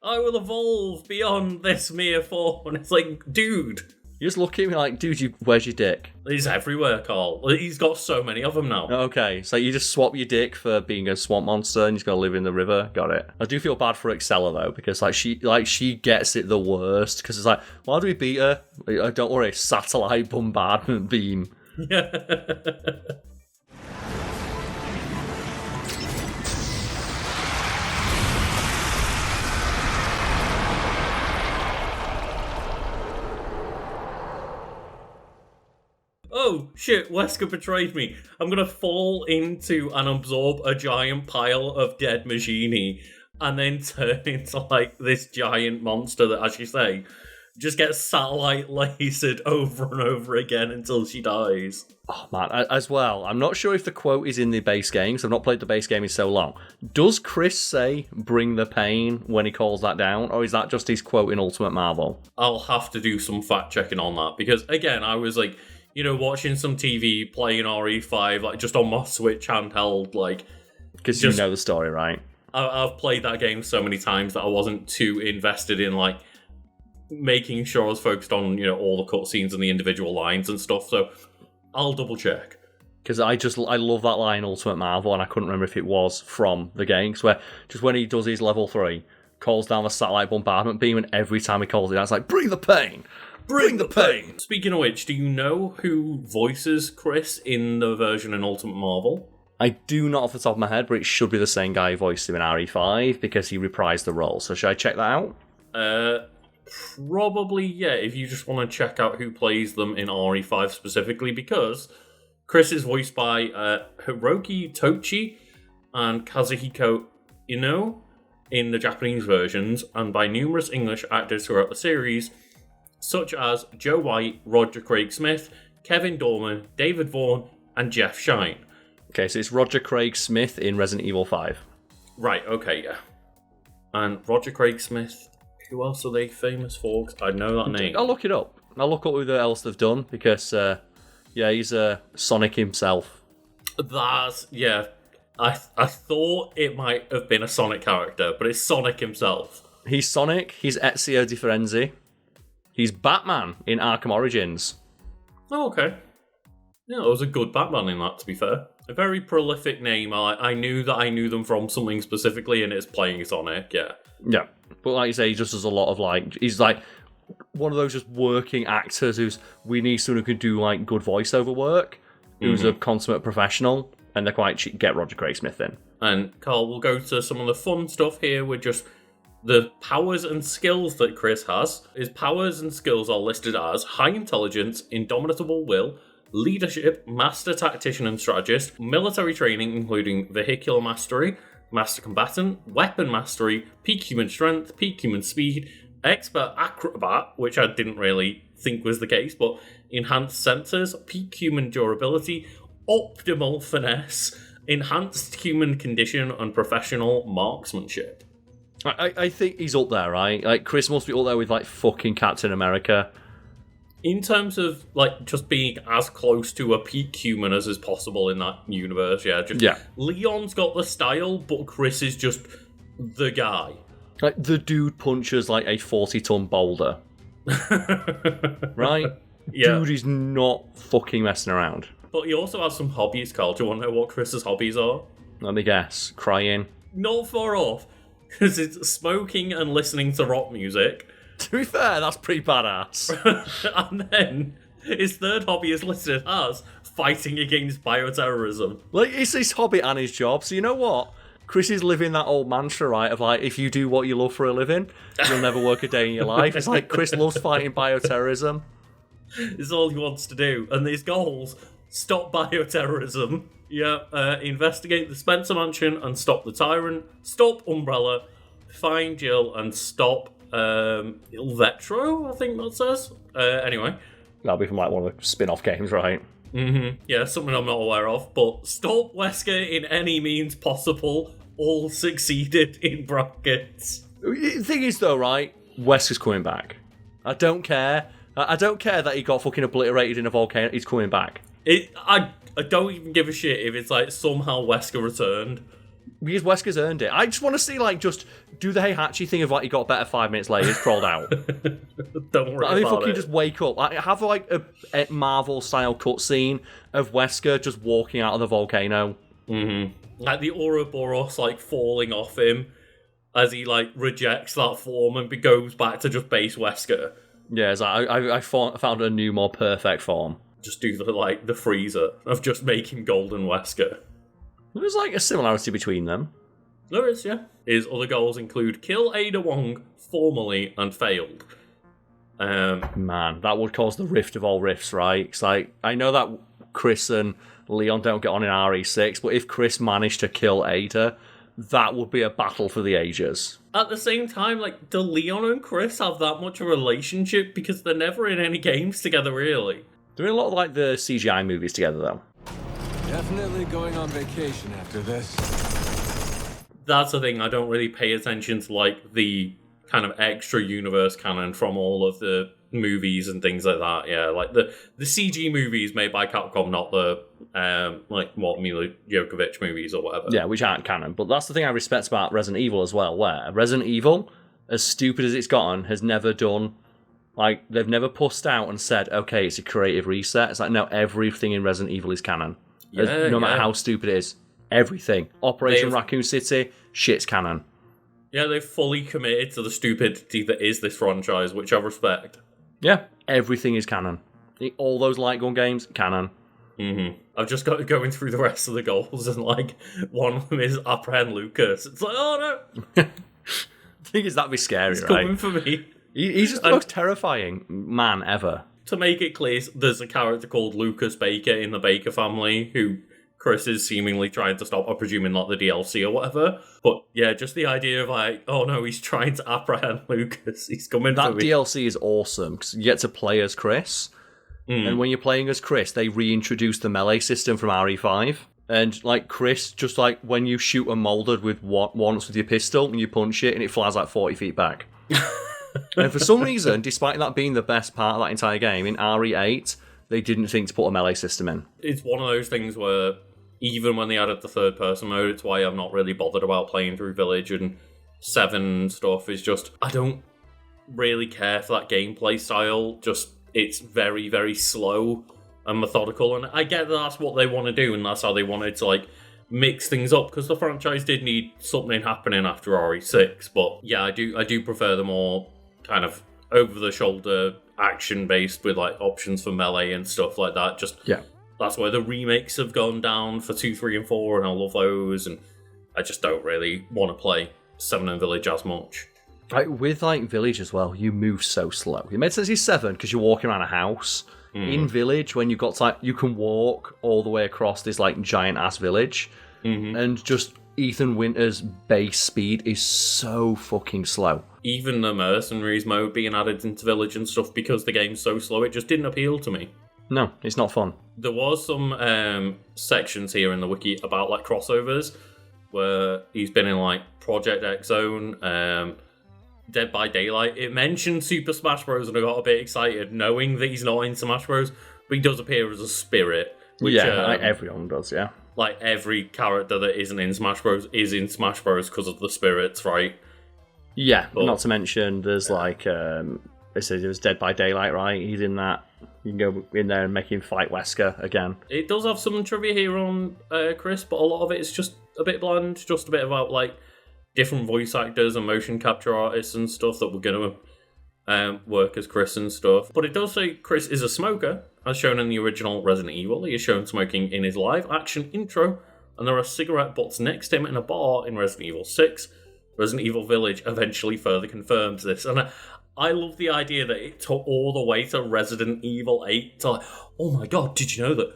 I will evolve beyond this mere form. And it's like, dude. You just look at me like, dude, where's your dick? He's everywhere, Carl. He's got so many of them now. Okay, so you just swap your dick for being a swamp monster and you're just gonna live in the river. Got it. I do feel bad for Excella though, because she gets it the worst. Because it's like, why do we beat her? Don't worry, satellite bombardment beam. Yeah. Oh, shit, Wesker betrayed me. I'm gonna fall into and absorb a giant pile of dead Machini and then turn into, like, this giant monster that, as you say, just gets satellite lasered over and over again until she dies. Oh, man, as well, I'm not sure if the quote is in the base game, because I've not played the base game in so long. Does Chris say, bring the pain, when he calls that down, or is that just his quote in Ultimate Marvel? I'll have to do some fact-checking on that, because, again, I was, like, you know, watching some TV, playing RE5, like, just on my Switch handheld, like... Because you know the story, right? I've played that game so many times that I wasn't too invested in, like, making sure I was focused on, you know, all the cutscenes and the individual lines and stuff, so I'll double-check. Because I love that line in Ultimate Marvel, and I couldn't remember if it was from the game, because just when he does his level 3, calls down the satellite bombardment beam, and every time he calls it out, it's like, bring the pain! Bring the pain! Speaking of which, do you know who voices Chris in the version in Ultimate Marvel? I do not off the top of my head, but it should be the same guy who voiced him in RE5 because he reprised the role. So should I check that out? Probably, yeah, if you just want to check out who plays them in RE5 specifically, because Chris is voiced by Hiroki Tochi and Kazuhiko Ino in the Japanese versions, and by numerous English actors throughout the series, such as Joe White, Roger Craig Smith, Kevin Dorman, David Vaughn, and Jeff Shine. Okay, so it's Roger Craig Smith in Resident Evil 5. Right, okay, yeah. And Roger Craig Smith, who else are they famous for? I know that name. I'll look it up. I'll look up who else they've done, because, yeah, he's Sonic himself. Yeah. I thought it might have been a Sonic character, but it's Sonic himself. He's Sonic, he's Ezio Di Firenze. He's Batman in Arkham Origins. Oh, okay. Yeah, it was a good Batman in that, to be fair. A very prolific name. I knew that I knew them from something specifically, and it's playing Sonic, yeah. Yeah, but like you say, he just does a lot of, like... He's, like, one of those just working actors we need someone who can do, like, good voiceover work, who's a consummate professional, and they're quite cheap. Get Roger Craig Smith in. And, Carl, we'll go to some of the fun stuff here with just the powers and skills that Chris has. His powers and skills are listed as high intelligence, indomitable will, leadership, master tactician and strategist, military training including vehicular mastery, master combatant, weapon mastery, peak human strength, peak human speed, expert acrobat, which I didn't really think was the case, but enhanced sensors, peak human durability, optimal finesse, enhanced human condition, and professional marksmanship. I think he's up there, right? Like, Chris must be up there with, like, fucking Captain America. In terms of, like, just being as close to a peak human as is possible in that universe, yeah. Leon's got the style, but Chris is just the guy. Like, the dude punches, like, a 40-ton boulder. Right? Yeah. Dude is not fucking messing around. But he also has some hobbies, Carl. Do you want to know what Chris's hobbies are? Let me guess. Crying. Not far off, because it's smoking and listening to rock music. To be fair, that's pretty badass. And then his third hobby is listed as fighting against bioterrorism. Like, it's his hobby and his job, so you know what? Chris is living that old mantra, right, of like, if you do what you love for a living, you'll never work a day in your life. It's like, Chris loves fighting bioterrorism. It's all he wants to do. And his goals: stop bioterrorism, investigate the Spencer Mansion and stop the Tyrant, stop Umbrella, find Jill and stop Il Vetro, I think that says. Anyway. That'll be from like one of the spin-off games, right? Mm-hmm. Yeah, something I'm not aware of. But stop Wesker in any means possible. All succeeded in brackets. The thing is, though, right? Wesker's coming back. I don't care. I don't care that he got fucking obliterated in a volcano. He's coming back. I don't even give a shit if it's like somehow Wesker returned. Because Wesker's earned it. I just want to see, like, just do the Heihachi thing of, like, he got better 5 minutes later, he's crawled out. Don't worry I mean, about fucking it. just wake up. Like, have, like, a Marvel-style cutscene of Wesker just walking out of the volcano. Mm-hmm. Like, the Ouroboros, like, falling off him as he, like, rejects that form and goes back to just base Wesker. Yeah, it's like, I found a new, more perfect form. Just do the freezer of just making Golden Wesker. There's like a similarity between them. There is, yeah. His other goals include kill Ada Wong formally and failed. Man, that would cause the rift of all rifts, right? It's like, I know that Chris and Leon don't get on in RE6, but if Chris managed to kill Ada, that would be a battle for the ages. At the same time, like, do Leon and Chris have that much of a relationship? Because they're never in any games together, really. They're in a lot of, like, the CGI movies together, though. Definitely going on vacation after this. That's the thing, I don't really pay attention to, like, the kind of extra universe canon from all of the movies and things like that. Yeah, like the CG movies made by Capcom, not the Mila Jovovich movies or whatever. Yeah, which aren't canon. But that's the thing I respect about Resident Evil as well, where Resident Evil, as stupid as it's gotten, has never done, like, they've never pushed out and said, okay, it's a creative reset. It's like, no, everything in Resident Evil is canon. No matter how stupid it is. Everything. Operation Raccoon City, shit's canon. Yeah, they've fully committed to the stupidity that is this franchise, which I respect. Yeah, everything is canon. All those light gun games, canon. Mm-hmm. I've just got going through the rest of the goals, and, like, one of them is apprehend Lucas. It's like, oh no! The thing is, that'd be scary, He's right? coming for me. He's just the most terrifying man ever. To make it clear, there's a character called Lucas Baker in the Baker family who Chris is seemingly trying to stop, I'm presuming not the DLC or whatever. But yeah, just the idea of like, oh no, he's trying to apprehend Lucas. He's coming for me. That DLC is awesome because you get to play as Chris. And when you're playing as Chris, they reintroduce the melee system from RE5. And like Chris, just like when you shoot a molded with once with your pistol and you punch it and it flies like 40 feet back. And for some reason, despite that being the best part of that entire game, in RE8, they didn't think to put a melee system in. It's one of those things where even when they added the third person mode, it's why I'm not really bothered about playing through Village and 7 stuff. Is just, I don't really care for that gameplay style. Just, it's very, very slow and methodical. And I get that that's what they want to do, and that's how they wanted to like mix things up, because the franchise did need something happening after RE6. But yeah, I do prefer the more kind of over-the-shoulder action-based with like options for melee and stuff like that. Just yeah, that's where the remakes have gone down for 2, 3, and 4, and I love those. And I just don't really want to play 7 and Village as much. Like, with like Village as well, you move so slow. It made sense in 7 because you're walking around a house. In Village, when you've got to, like, you can walk all the way across this like giant ass village, and just Ethan Winter's base speed is so fucking slow. Even the mercenaries mode being added into Village and stuff, because the game's so slow, it just didn't appeal to me. No, it's not fun. There was some sections here in the wiki about like crossovers, where he's been in like Project X Zone, Dead by Daylight. It mentioned Super Smash Bros. And I got a bit excited knowing that he's not in Smash Bros. But he does appear as a spirit. Which, like everyone does, yeah. Like every character that isn't in Smash Bros. Is in Smash Bros. Because of the spirits, right? Yeah, but not to mention there's like, they said it was Dead by Daylight, right? He's in that. You can go in there and make him fight Wesker again. It does have some trivia here on Chris, but a lot of it is just a bit bland. Just a bit about like different voice actors and motion capture artists and stuff that were going to work as Chris and stuff. But it does say Chris is a smoker, as shown in the original Resident Evil. He is shown smoking in his live-action intro, and there are cigarette butts next to him in a bar in Resident Evil 6. Resident Evil Village eventually further confirms this. And I love the idea that it took all the way to Resident Evil 8 to like, oh my god, did you know that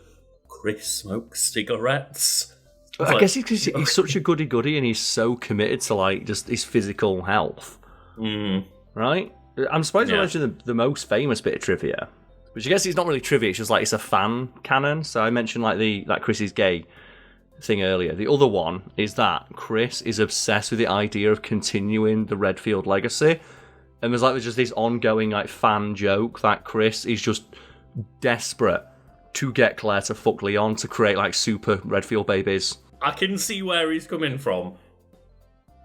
Chris smokes cigarettes? I guess he's such a goody-goody and he's so committed to like just his physical health. Right? I'm supposed to mention the most famous bit of trivia, which I guess it's not really trivia, it's just like it's a fan canon. So I mentioned like Chris is gay thing earlier. The other one is that Chris is obsessed with the idea of continuing the Redfield legacy. And there's just this ongoing like fan joke that Chris is just desperate to get Claire to fuck Leon to create like super Redfield babies. I can see where he's coming from.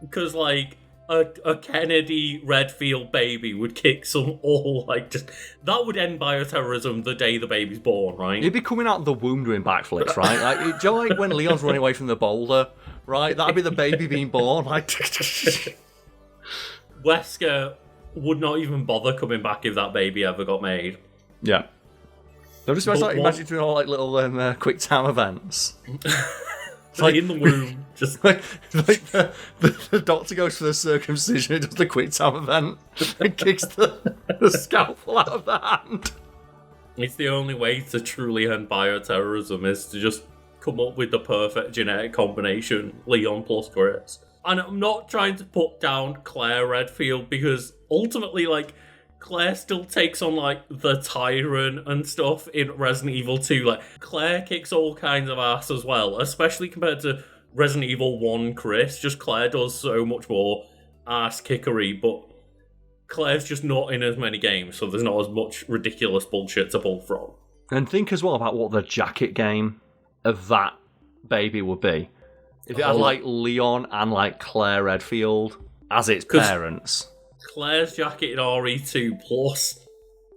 Because like a Kennedy Redfield baby would kick some all like just that would end bioterrorism the day the baby's born, right? He'd be coming out of the womb doing backflips, right? Like, do you know, like when Leon's running away from the boulder, right? That'd be the baby being born. Like Wesker would not even bother coming back if that baby ever got made. Yeah. I'm just imagine doing all like little quick time events. It's like in the womb, just like the doctor goes for the circumcision, he does the quick time event, and kicks the scalpel out of the hand. It's the only way to truly end bioterrorism is to just come up with the perfect genetic combination, Leon plus Chris. And I'm not trying to put down Claire Redfield because ultimately, like, Claire still takes on, like, the Tyrant and stuff in Resident Evil 2. Like, Claire kicks all kinds of ass as well, especially compared to Resident Evil 1 Chris. Just Claire does so much more ass kickery, but Claire's just not in as many games, so there's not as much ridiculous bullshit to pull from. And think as well about what the jacket game of that baby would be. If it had, like, Leon and, like, Claire Redfield as its parents. Claire's jacket in RE2 plus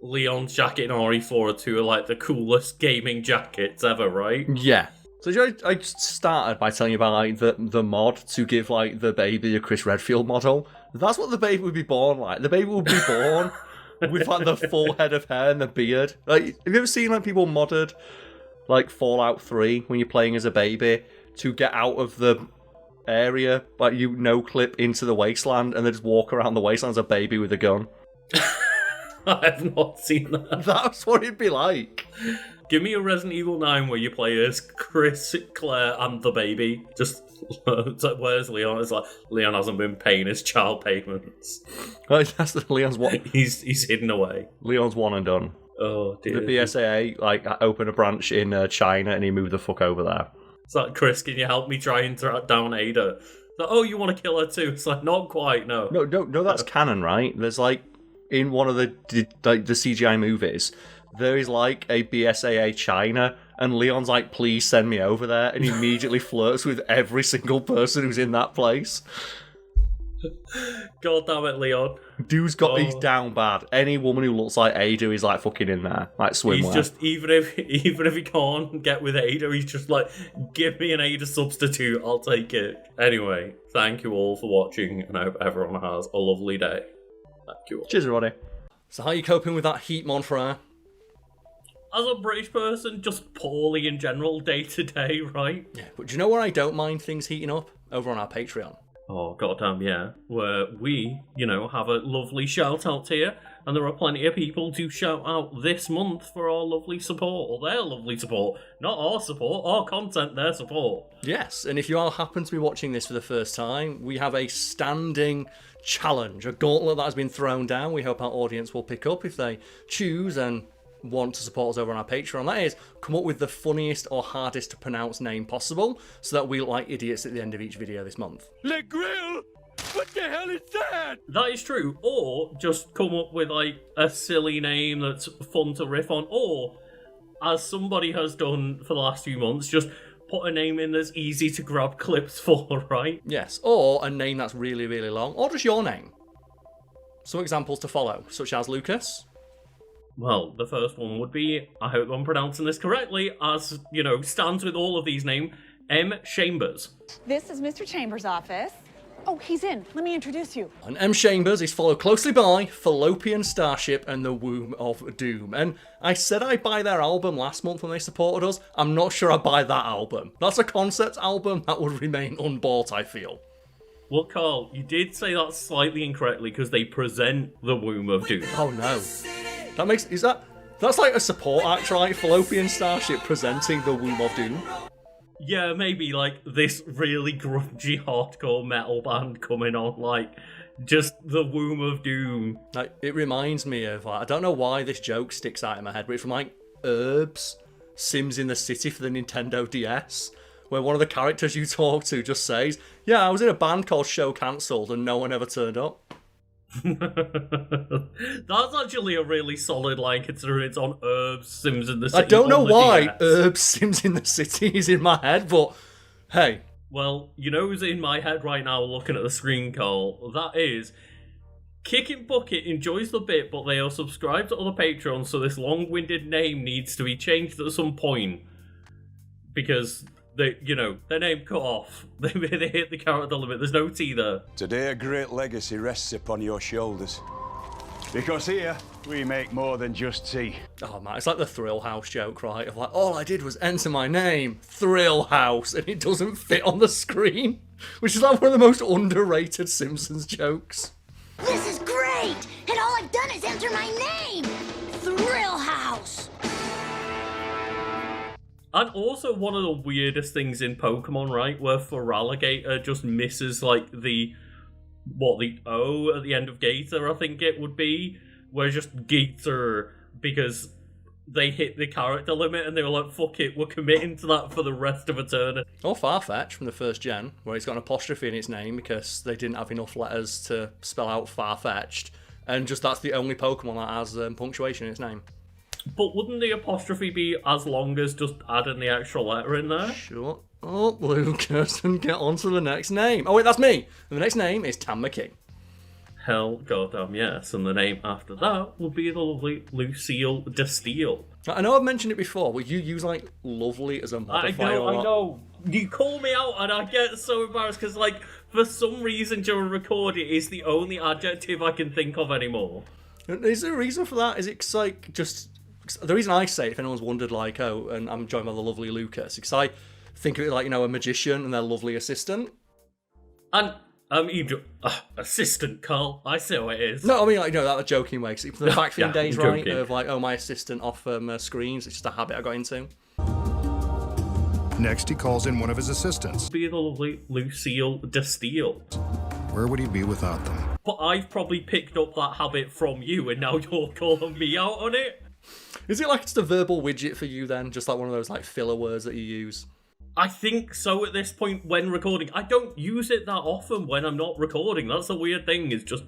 Leon's jacket in RE4 are two of like the coolest gaming jackets ever, right? Yeah. So I started by telling you about like the mod to give like the baby a Chris Redfield model. That's what the baby would be born like. The baby would be born with like the full head of hair and the beard. Like, have you ever seen like people modded like Fallout 3 when you're playing as a baby to get out of the area, like you no-clip into the wasteland and then just walk around the wasteland as a baby with a gun? I have not seen that. That's what it'd be like. Give me a Resident Evil 9 where you play as Chris, Claire, and the baby. Just, it's like, where's Leon? It's like, Leon hasn't been paying his child payments. Oh, that's Leon's one. He's hidden away. Leon's one and done. Oh, dear. The BSAA, like, opened a branch in China and he moved the fuck over there. It's like, Chris, can you help me try and track down Ada? It's like, oh, you want to kill her too? It's like, not quite, no. No, that's canon, right? There's like, in one of the CGI movies, there is like a BSAA China, and Leon's like, please send me over there, and he immediately flirts with every single person who's in that place. God damn it, Leon. Dude's got these down bad. Any woman who looks like Ada is like fucking in there, like swimwear. He's just, even if he can't get with Ada, he's just like, give me an Ada substitute, I'll take it. Anyway, thank you all for watching, and I hope everyone has a lovely day. Thank you all. Cheers, everybody. So how are you coping with that heat, Monfrere? As a British person, just poorly in general, day to day, right? Yeah, but do you know where I don't mind things heating up? Over on our Patreon. Oh, goddamn, yeah. Where we, have a lovely shout-out here and there are plenty of people to shout out this month for our lovely support, or their lovely support. Not our support, our content, their support. Yes, and if you all happen to be watching this for the first time, we have a standing challenge, a gauntlet that has been thrown down. We hope our audience will pick up if they choose and want to support us over on our Patreon. That is, come up with the funniest or hardest to pronounce name possible, so that we look like idiots at the end of each video this month. Le Grill? What the hell is that? That is true. Or just come up with like a silly name that's fun to riff on, or as somebody has done for the last few months, just put a name in that's easy to grab clips for, right? Yes, or a name that's really, really long, or just your name. Some examples to follow, such as Lucas. Well, the first one would be, I hope I'm pronouncing this correctly, as, you know, stands with all of these names, M. Chambers. This is Mr. Chambers' office. Oh, he's in. Let me introduce you. And M. Chambers is followed closely by Fallopian Starship and the Womb of Doom. And I said I'd buy their album last month when they supported us. I'm not sure I'd buy that album. That's a concept album that would remain unbought, I feel. Well, Carl, you did say that slightly incorrectly because they present the Womb of Doom. Oh no. That's like a support act, right? Fallopian Starship presenting the Womb of Doom. Yeah, maybe like this really grungy hardcore metal band coming on, like just the Womb of Doom. Like, it reminds me of, like, I don't know why this joke sticks out in my head, but it's from like Herbs, Sims in the City for the Nintendo DS, where one of the characters you talk to just says, "Yeah, I was in a band called Show Cancelled and no one ever turned up." That's actually a really solid line considering it's on Herbs, Sims in the City. I don't know why DS. Herbs, Sims in the City is in my head, but hey. Well, you know who's in my head right now looking at the screen, Carl? That is Kicking Bucket enjoys the bit, but they are subscribed to other Patreons, so this long-winded name needs to be changed at some point. Because they, you know, their name cut off. They hit the character limit. There's no T there. Today a great legacy rests upon your shoulders. Because here, we make more than just tea. Oh man, it's like the Thrill House joke, right? Of like, all I did was enter my name, Thrill House, and it doesn't fit on the screen. Which is like one of the most underrated Simpsons jokes. This is great! And all I've done is enter my name! Thrill House! And also one of the weirdest things in Pokemon, right? Where Feraligatr just misses, like, the O at the end of Gator, I think it would be. Where just Gator, because they hit the character limit and they were like, fuck it, we're committing to that for the rest of eternity. Or Farfetch from the first gen, where it's got an apostrophe in its name because they didn't have enough letters to spell out Farfetched. And just that's the only Pokemon that has punctuation in its name. But wouldn't the apostrophe be as long as just adding the extra letter in there? Shut up, Lucas, and get on to the next name. Oh wait, that's me. And the next name is Tam McKee. Hell goddamn yes, and the name after that would be the lovely Lucille Desteele. I know I've mentioned it before, but you use like lovely as a modifier. I know. You call me out and I get so embarrassed because, like, for some reason during recording, it's the only adjective I can think of anymore. Is there a reason for that? Is it like just... The reason I say it, if anyone's wondered, like, oh, and I'm joined by the lovely Lucas, because I think of it like, you know, a magician and their lovely assistant. And, assistant, Carl. I see what it is. No, I mean, like, you know, that joking way. Because the backfield days, right, joking. of like, oh, my assistant off screens. It's just a habit I got into. Next, he calls in one of his assistants. Be the lovely Lucille Desteele. Where would he be without them? But I've probably picked up that habit from you, and now you're calling me out on it. Is it like just a verbal widget for you then? Just like one of those like filler words that you use? I think so at this point when recording. I don't use it that often when I'm not recording. That's the weird thing, is just,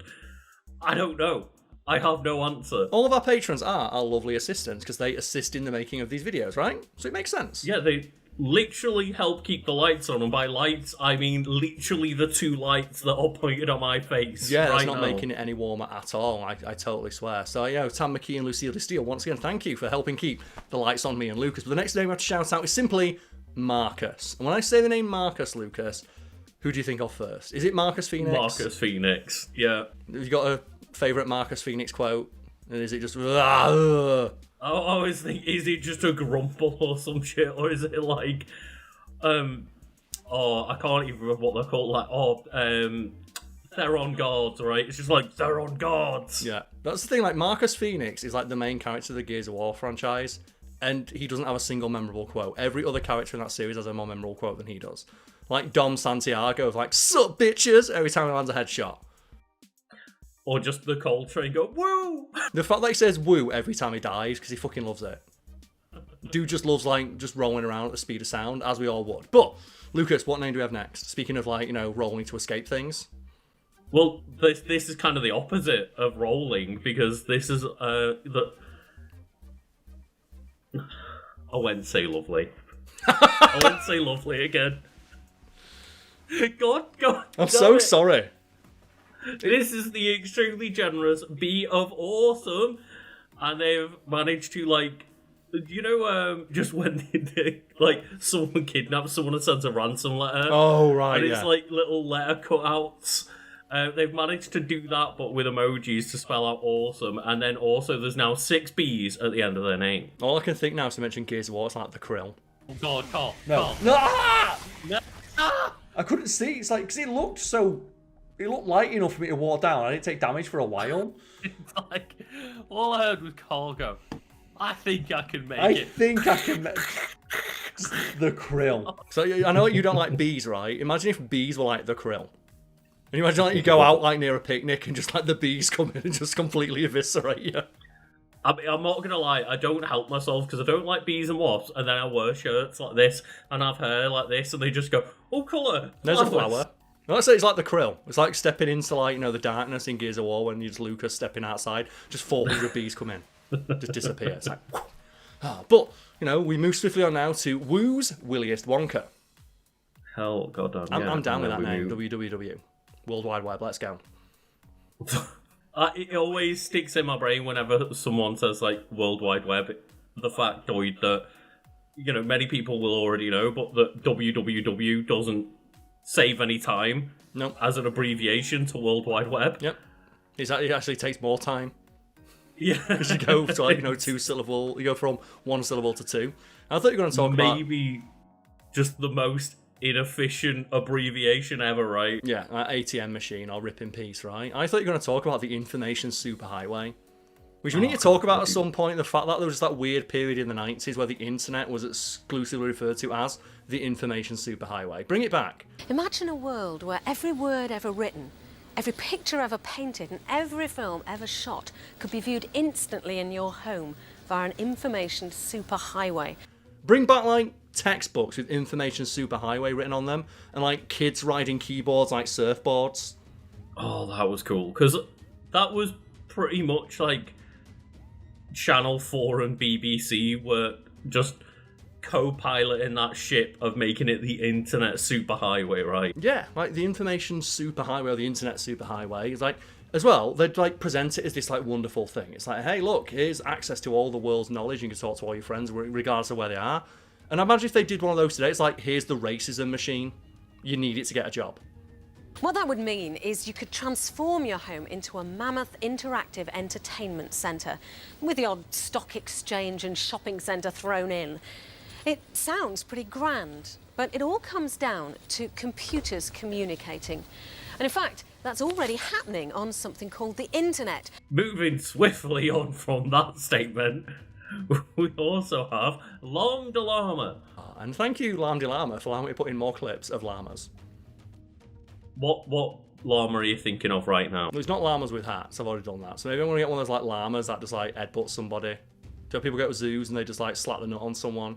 I don't know. I have no answer. All of our patrons are our lovely assistants because they assist in the making of these videos, right? So it makes sense. Yeah, they literally help keep the lights on, and by lights I mean literally the two lights that are pointed on my face. Yeah, right that's not now. making it any warmer at all. I totally swear. So yeah, Tam McKee and Lucille Desteele, once again, thank you for helping keep the lights on me and Lucas. But the next name I have to shout out is simply Marcus. And when I say the name Marcus, Lucas, who do you think of first? Is it Marcus Phoenix? Marcus Phoenix, yeah. Have you got a favourite Marcus Phoenix quote? And is it just... I always think, is it just a grumble or some shit, or is it like, I can't even remember what they're called, like, they're on guards, right? It's just like, they're on guards. Yeah, that's the thing. Like, Marcus Phoenix is like the main character of the Gears of War franchise, and he doesn't have a single memorable quote. Every other character in that series has a more memorable quote than he does. Like Dom Santiago is like, "Sup, bitches," every time he lands a headshot. Or just the Coltrane go, woo! The fact that he says woo every time he dies, because he fucking loves it. Dude just loves, like, just rolling around at the speed of sound, as we all would. But, Lucas, what name do we have next? Speaking of, like, rolling to escape things. Well, this is kind of the opposite of rolling, because this is, the... I went say lovely. I went say lovely again. God. I'm so sorry. This is the extremely generous B of awesome, and they've managed to, like, just when they like, someone kidnaps someone and sends a ransom letter. Oh, right, and it's like little letter cutouts. They've managed to do that, but with emojis to spell out awesome, and then also there's now 6 B's at the end of their name. All I can think now is to mention Gears of War, it's like the Krill. Oh God, Carl. No. Carl. No! No! I couldn't see. It's like, because it looked light enough for me to walk down. I didn't take damage for a while. It's like, all I heard was Carl go, I think I can make it. I think I can make the Krill. So I know you don't like bees, right? Imagine if bees were like the Krill. And you imagine like you go out like near a picnic and just like the bees come in and just completely eviscerate you. I'm not gonna lie, I don't help myself because I don't like bees and wasps, and then I wear shirts like this and have hair like this, and they just go, oh, colour. There's a flower. Let's say it's like the Krill. It's like stepping into like, the darkness in Gears of War when you're Lucas stepping outside, just 400 bees come in. Just disappear. It's like, but, we move swiftly on now to Woo's Williest Wonka. Hell, goddamn. I'm down with that name. WWW. World Wide Web, let's go. It always sticks in my brain whenever someone says, like, World Wide Web. The factoid that, many people will already know, but that WWW doesn't save any time as an abbreviation to World Wide Web. Yep. It actually takes more time. Yeah. Because you go to, like, 2 syllable, you go from 1 syllable to 2. I thought you were going to talk about... Maybe just the most inefficient abbreviation ever, right? Yeah, like ATM machine or rip in peace, right? I thought you were going to talk about the information superhighway. Which we need to talk about at some point, the fact that there was that weird period in the 90s where the internet was exclusively referred to as the information superhighway. Bring it back. Imagine a world where every word ever written, every picture ever painted, and every film ever shot could be viewed instantly in your home via an information superhighway. Bring back, like, textbooks with information superhighway written on them, and, like, kids riding keyboards like surfboards. Oh, that was cool, because that was pretty much, like, Channel 4 and BBC were just co-piloting that ship of making it the internet superhighway, right? Yeah, like, the information superhighway or the internet superhighway is, like, as well, they'd, like, present it as this, like, wonderful thing. It's like, hey, look, here's access to all the world's knowledge. You can talk to all your friends regardless of where they are. And I imagine if they did one of those today, it's like, here's the racism machine. You need it to get a job. What that would mean is you could transform your home into a mammoth interactive entertainment centre, with the odd stock exchange and shopping centre thrown in. It sounds pretty grand, but it all comes down to computers communicating. And in fact, that's already happening on something called the internet. Moving swiftly on from that statement, we also have Llama de Llama. And thank you, Llama de Llama, for allowing me to put in more clips of llamas. What llama are you thinking of right now? There's not llamas with hats, I've already done that. So maybe I'm going to get one of those, like, llamas that just, like, headbutt somebody. Do people go to zoos and they just, like, slap the nut on someone?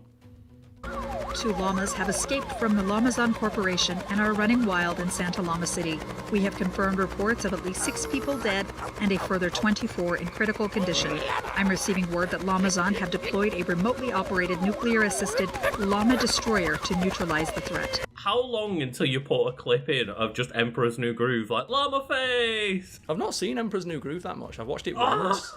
2 llamas have escaped from the Lamazon Corporation and are running wild in Santa Llama City. We have confirmed reports of at least 6 people dead and a further 24 in critical condition. I'm receiving word that Lamazon have deployed a remotely operated nuclear-assisted llama destroyer to neutralize the threat. How long until you put a clip in of just Emperor's New Groove, like, llama face? I've not seen Emperor's New Groove that much. I've watched it once.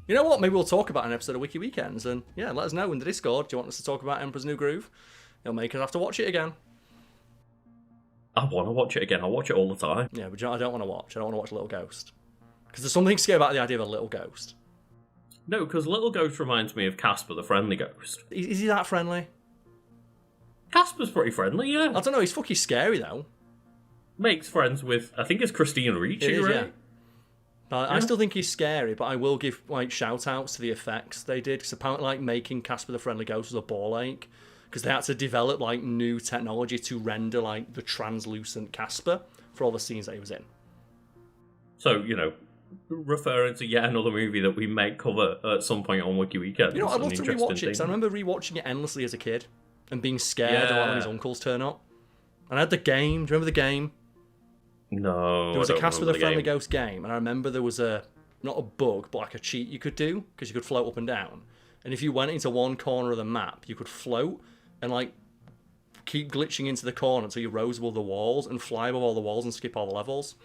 You know what? Maybe we'll talk about an episode of Wiki Weekends, and yeah, let us know in the Discord. Do you want us to talk about Emperor's New Groove? It'll make us have to watch it again. I want to watch it again. I watch it all the time. Yeah, but I don't want to watch. I don't want to watch Little Ghost. Because there's something scary about the idea of a little ghost. No, because Little Ghost reminds me of Casper the Friendly Ghost. Is he that friendly? Casper's pretty friendly, yeah. I don't know, he's fucking scary, though. makes friends with, I think it's Christina Ricci, It is, right? yeah. I still think he's scary, but I will give like shout outs to the effects they did, because apparently like making Casper the Friendly Ghost was a ball ache, because they had to develop like new technology to render like the translucent Casper for all the scenes that he was in. So, you know, referring to yet another movie that we may cover at some point on Wiki Weekend. You know, I'd love to rewatch it, because I remember rewatching it endlessly as a kid and being scared a lot when his uncles turn up. And I had the game. Do you remember the game? No. There was a Casper the Friendly Ghost game, and I remember there was not a bug, but like a cheat you could do, because you could float up and down. And if you went into one corner of the map, you could float and like keep glitching into the corner until you rose above the walls and fly above all the walls and skip all the levels.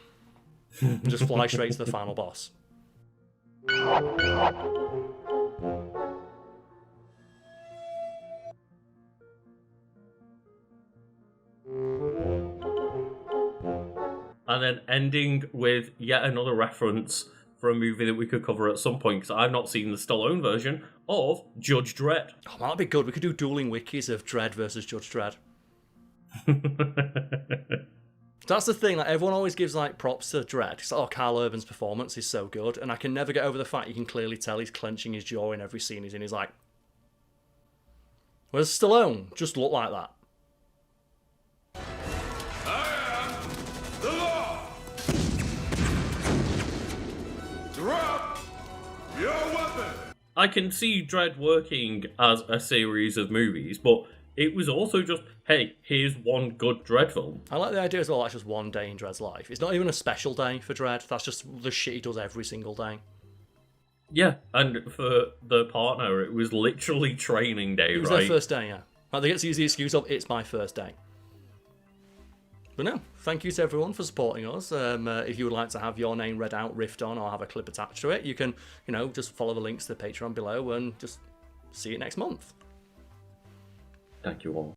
And just fly straight to the final boss. And then ending with yet another reference for a movie that we could cover at some point, because I've not seen the Stallone version of Judge Dredd. Oh, that'd be good. We could do dueling wikis of Dredd versus Judge Dredd. That's the thing, like everyone always gives like props to Dredd. It's like, oh, Carl Urban's performance is so good, and I can never get over the fact you can clearly tell he's clenching his jaw in every scene he's in. He's like, where's Stallone? Just look like that. The law! Drop your weapon! I can see Dredd working as a series of movies, but it was also just, hey, here's one good Dredd film. I like the idea as well, that's just one day in Dredd's life. It's not even a special day for Dredd, that's just the shit he does every single day. Yeah, and for the partner, it was literally training day, right? It was their first day, yeah. Like, they get to use the excuse of, it's my first day. But no, thank you to everyone for supporting us. If you would like to have your name read out, riffed on, or have a clip attached to it, you can, you know, just follow the links to the Patreon below and just see it next month. Thank you all.